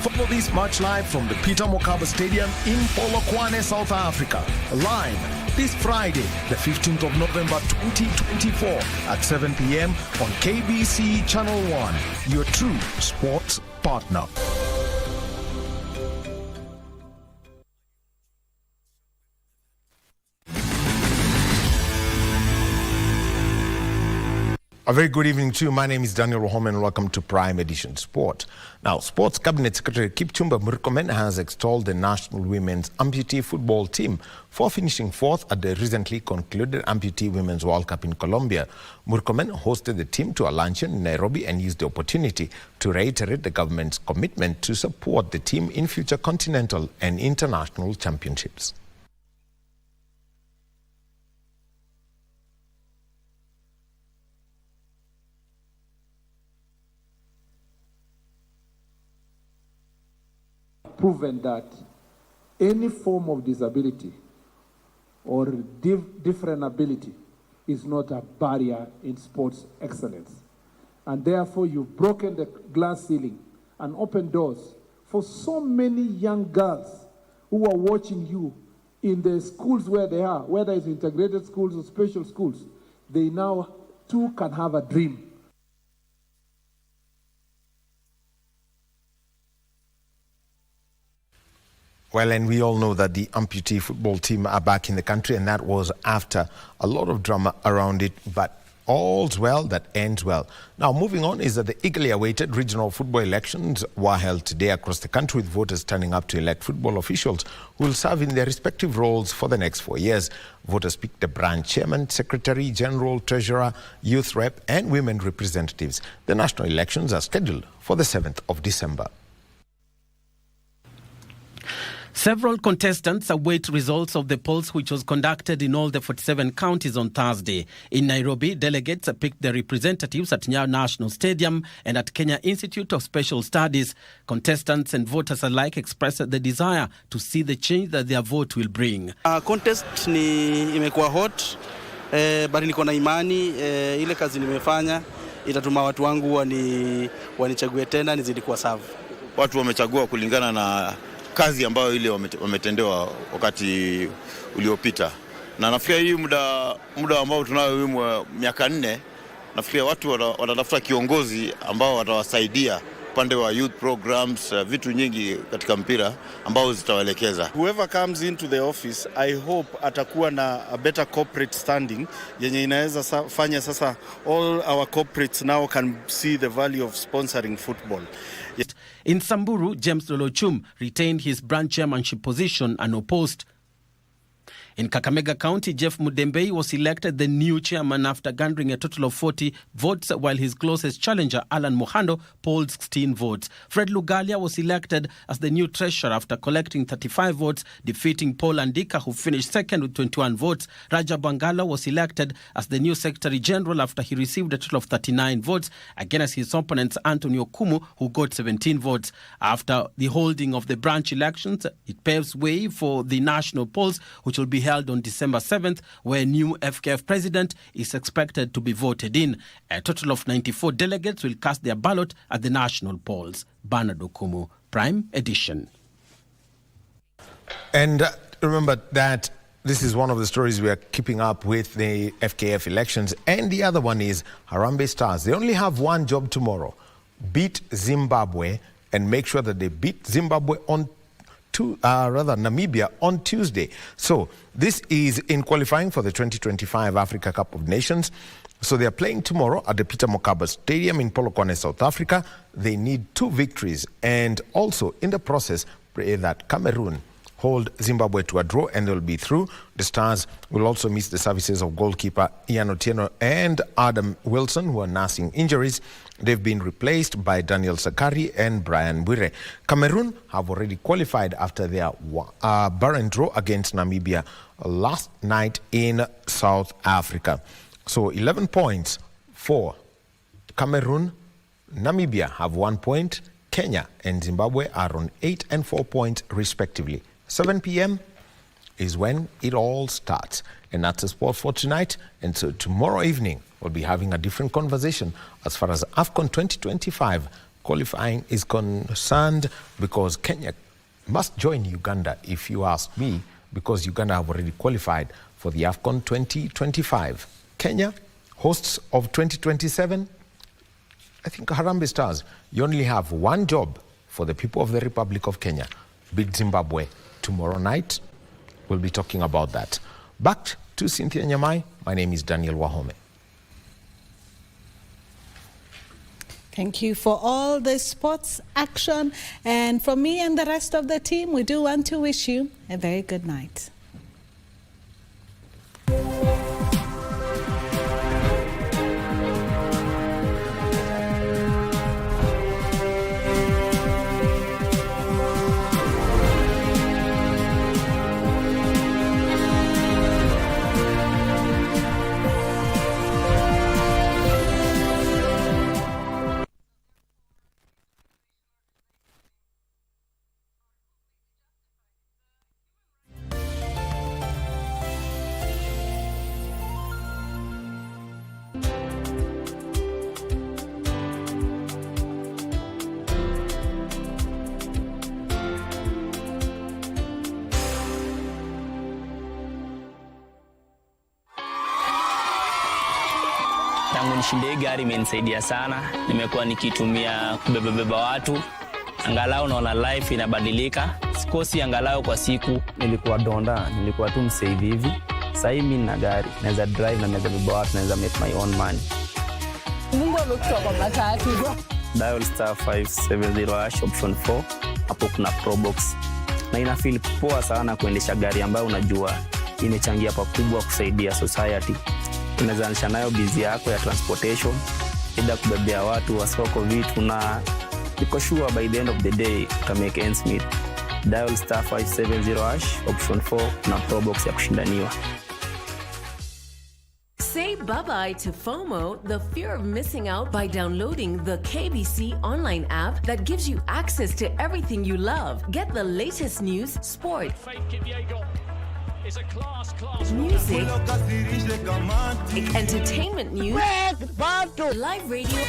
Follow this match live from the Peter Mokaba Stadium in Polokwane, South Africa. Live this Friday, the 15th of November 2024 at 7 p.m. on KBC Channel 1, your true sports partner. A very good evening to you. My name is Daniel Rohome and welcome to Prime Edition Sport. Now, Sports Cabinet Secretary Kipchumba Murkomen has extolled the national women's amputee football team for finishing fourth at the recently concluded Amputee Women's World Cup in Colombia. Murkomen hosted the team to a luncheon in Nairobi and used the opportunity to reiterate the government's commitment to support the team in future continental and international championships. Proven that any form of disability or different ability is not a barrier in sports excellence. And therefore, you've broken the glass ceiling and opened doors for so many young girls who are watching you in the schools where they are, whether it's integrated schools or special schools, they now too can have a dream. Well, and we all know that the amputee football team are back in the country, and that was after a lot of drama around it, but all's well that ends well. Now, moving on is that the eagerly awaited regional football elections were held today across the country, with voters turning up to elect football officials who will serve in their respective roles for the next 4 years. Voters picked the branch chairman, secretary, general, treasurer, youth rep, and women representatives. The national elections are scheduled for the 7th of December. Several contestants await results of the polls which was conducted in all the 47 counties on Thursday. In Nairobi, delegates picked their representatives at Nyayo National Stadium and at Kenya Institute of Special Studies. Contestants and voters alike expressed the desire to see the change that their vote will bring. Contest imekuwa hot, but niko na imani ile kazi nimefanya itatuma watu wangu wanichague tena nizidi kuwa serve. Watu wamechagua kulingana na kazi ambayo ile wametendewa wakati uliopita, na nafikiri hii muda ambao tunao miaka 4, nafikiri watu watatafuta kiongozi ambao watawasaidia upande wa youth programs, vitu nyingi katika mpira ambao zitawaelekeza. Whoever comes into the office, I hope atakuwa na a better corporate standing yenye inaweza fanya sasa all our corporates now can see the value of sponsoring football. In Samburu, James Lolochum retained his branch chairmanship position unopposed. In Kakamega County, Jeff Mudembei was elected the new chairman after garnering a total of 40 votes, while his closest challenger, Alan Mohando, polled 16 votes. Fred Lugalia was elected as the new treasurer after collecting 35 votes, defeating Paul Andika, who finished second with 21 votes. Raja Bangala was elected as the new secretary general after he received a total of 39 votes, against his opponent, Antonio Kumu, who got 17 votes. After the holding of the branch elections, it paves way for the national polls, which will be held on December 7th, where new FKF president is expected to be voted in. A total of 94 delegates will cast their ballot at the national polls. Bernard Okumu, Prime Edition. And remember that this is one of the stories we are keeping up with, the FKF elections. And the other one is Harambee Stars. They only have one job tomorrow: beat Zimbabwe and make sure that they beat Zimbabwe on Namibia on Tuesday. So this is in qualifying for the 2025 Africa Cup of Nations. So they are playing tomorrow at the Peter Mokaba Stadium in Polokwane, South Africa. They need 2 victories, and also in the process pray that Cameroon hold Zimbabwe to a draw and they'll be through. The Stars will also miss the services of goalkeeper Ian Otieno and Adam Wilson, who are nursing injuries. They've been replaced by Daniel Sakari and Brian Bwire. Cameroon have already qualified after their barren draw against Namibia last night in South Africa. So 11 points for Cameroon. Namibia have 1 point. Kenya and Zimbabwe are on 8 and 4 points respectively. 7 p.m. is when it all starts. And that's the sport for tonight. And so tomorrow evening, we'll be having a different conversation as far as AFCON 2025 qualifying is concerned, because Kenya must join Uganda, if you ask me, because Uganda have already qualified for the AFCON 2025. Kenya, hosts of 2027, I think Harambee Stars, you only have one job for the people of the Republic of Kenya: beat Zimbabwe. Tomorrow night, we'll be talking about that. Back to Cynthia Nyamai. My name is Daniel Wahome. Thank you for all the sports action. And from me and the rest of the team, we do want to wish you a very good night. nishinde gari imenisaidia sana. Nimekuwa nikitumia kubeba watu. Angalau naona life inabadilika. Sikosi angalau kwa siku. Nilikuwa donda, nilikuwa tu msave hivi. Sasa hivi mimi nina gari, naweza drive na naweza beba watu, naweza make my own money. Mungu amekutoa kwa matatu. Dial *570# option 4. Hapo kuna Pro Box. Na ina feel poa sana kuendesha gari ambayo unajua imechangia pakubwa kusaidia society. Unaweza anisha nayo busy yako ya transportation, ida kubebea watu wasoko vitu, na niko sure by the end of the day uta make ends meet. Dial *570# option 4 na Pro Box ya kushindaniwa. Say bye-bye to FOMO, the fear of missing out, by downloading the KBC Online app that gives you access to everything you love. Get the latest news, sport, music, entertainment news, live radio,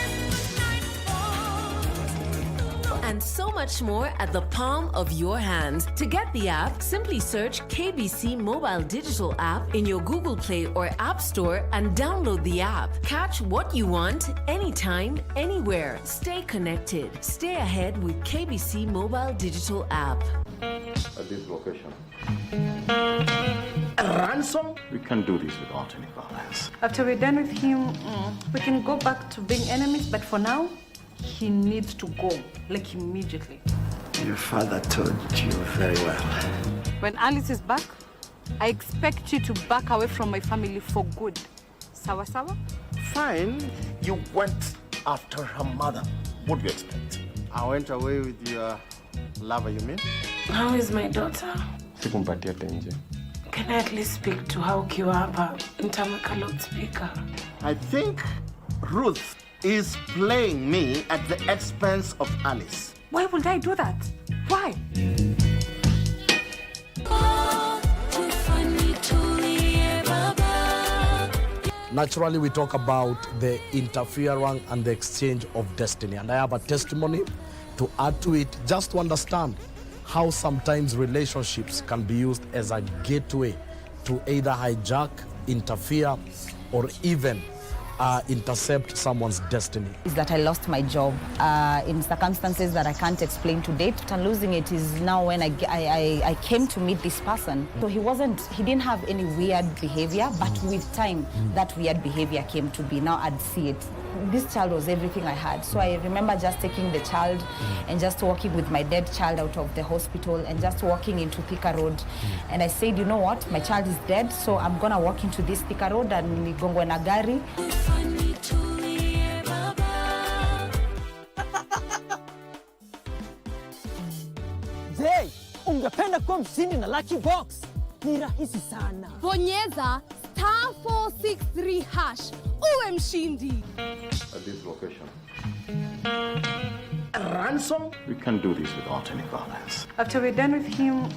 and so much more at the palm of your hands. To get the app, simply search KBC Mobile Digital App in your Google Play or App Store and download the app. Catch what you want, anytime, anywhere. Stay connected. Stay ahead with KBC Mobile Digital App. At this location. Ransom? We can't do this without any violence. After we're done with him, we can go back to being enemies, but for now, he needs to go, like immediately. Your father told you very well. When Alice is back, I expect you to back away from my family for good. Sawa sawa? Fine. You went after her mother. What do you expect? I went away with your lover, you mean? How is my daughter? Sikumpatia tenje. Can I at least speak to how ukiwa hapa? Nitamweka loudspeaker. I think Ruth is playing me at the expense of Alice. Why would I do that? Why? Naturally, we talk about the interference and the exchange of destiny. And I have a testimony to add to it, just to understand how sometimes relationships can be used as a gateway to either hijack, interfere, or even intercept someone's destiny. Is that I lost my job in circumstances that I can't explain to date. And losing it is now when I came to meet this person. So he didn't have any weird behavior, but with time, that weird behavior came to be. Now I'd see it. This child was everything I had. So I remember just taking the child and just walking with my dead child out of the hospital and just walking into Thika Road. And I said, you know what, my child is dead, so I'm gonna walk into this Thika Road and nigongwe na gari. Je, ungependa kuwa mshindi na Lucky Box? Ni rahisi sana. Bonyeza *463# uwe mshindi. At this location. Ransom? We can't do this without any violence. After we're done with him,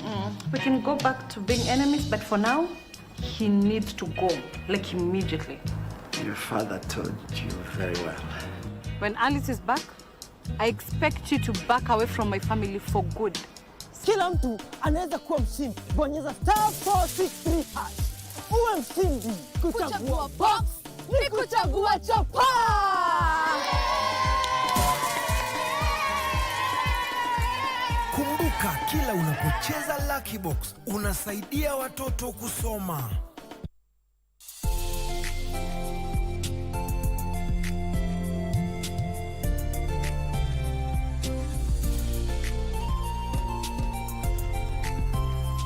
we can go back to being enemies, but for now, he needs to go, like immediately. Your father told you very well. When Alice is back, I expect you to back away from my family for good. Kila mtu anaweza kuwa mshindi. Bonyeza *463#. Uwe mshindi. Kuchagua box ni kuchagua chapa. Kumbuka, kila unapocheza Lucky Box unasaidia watoto kusoma.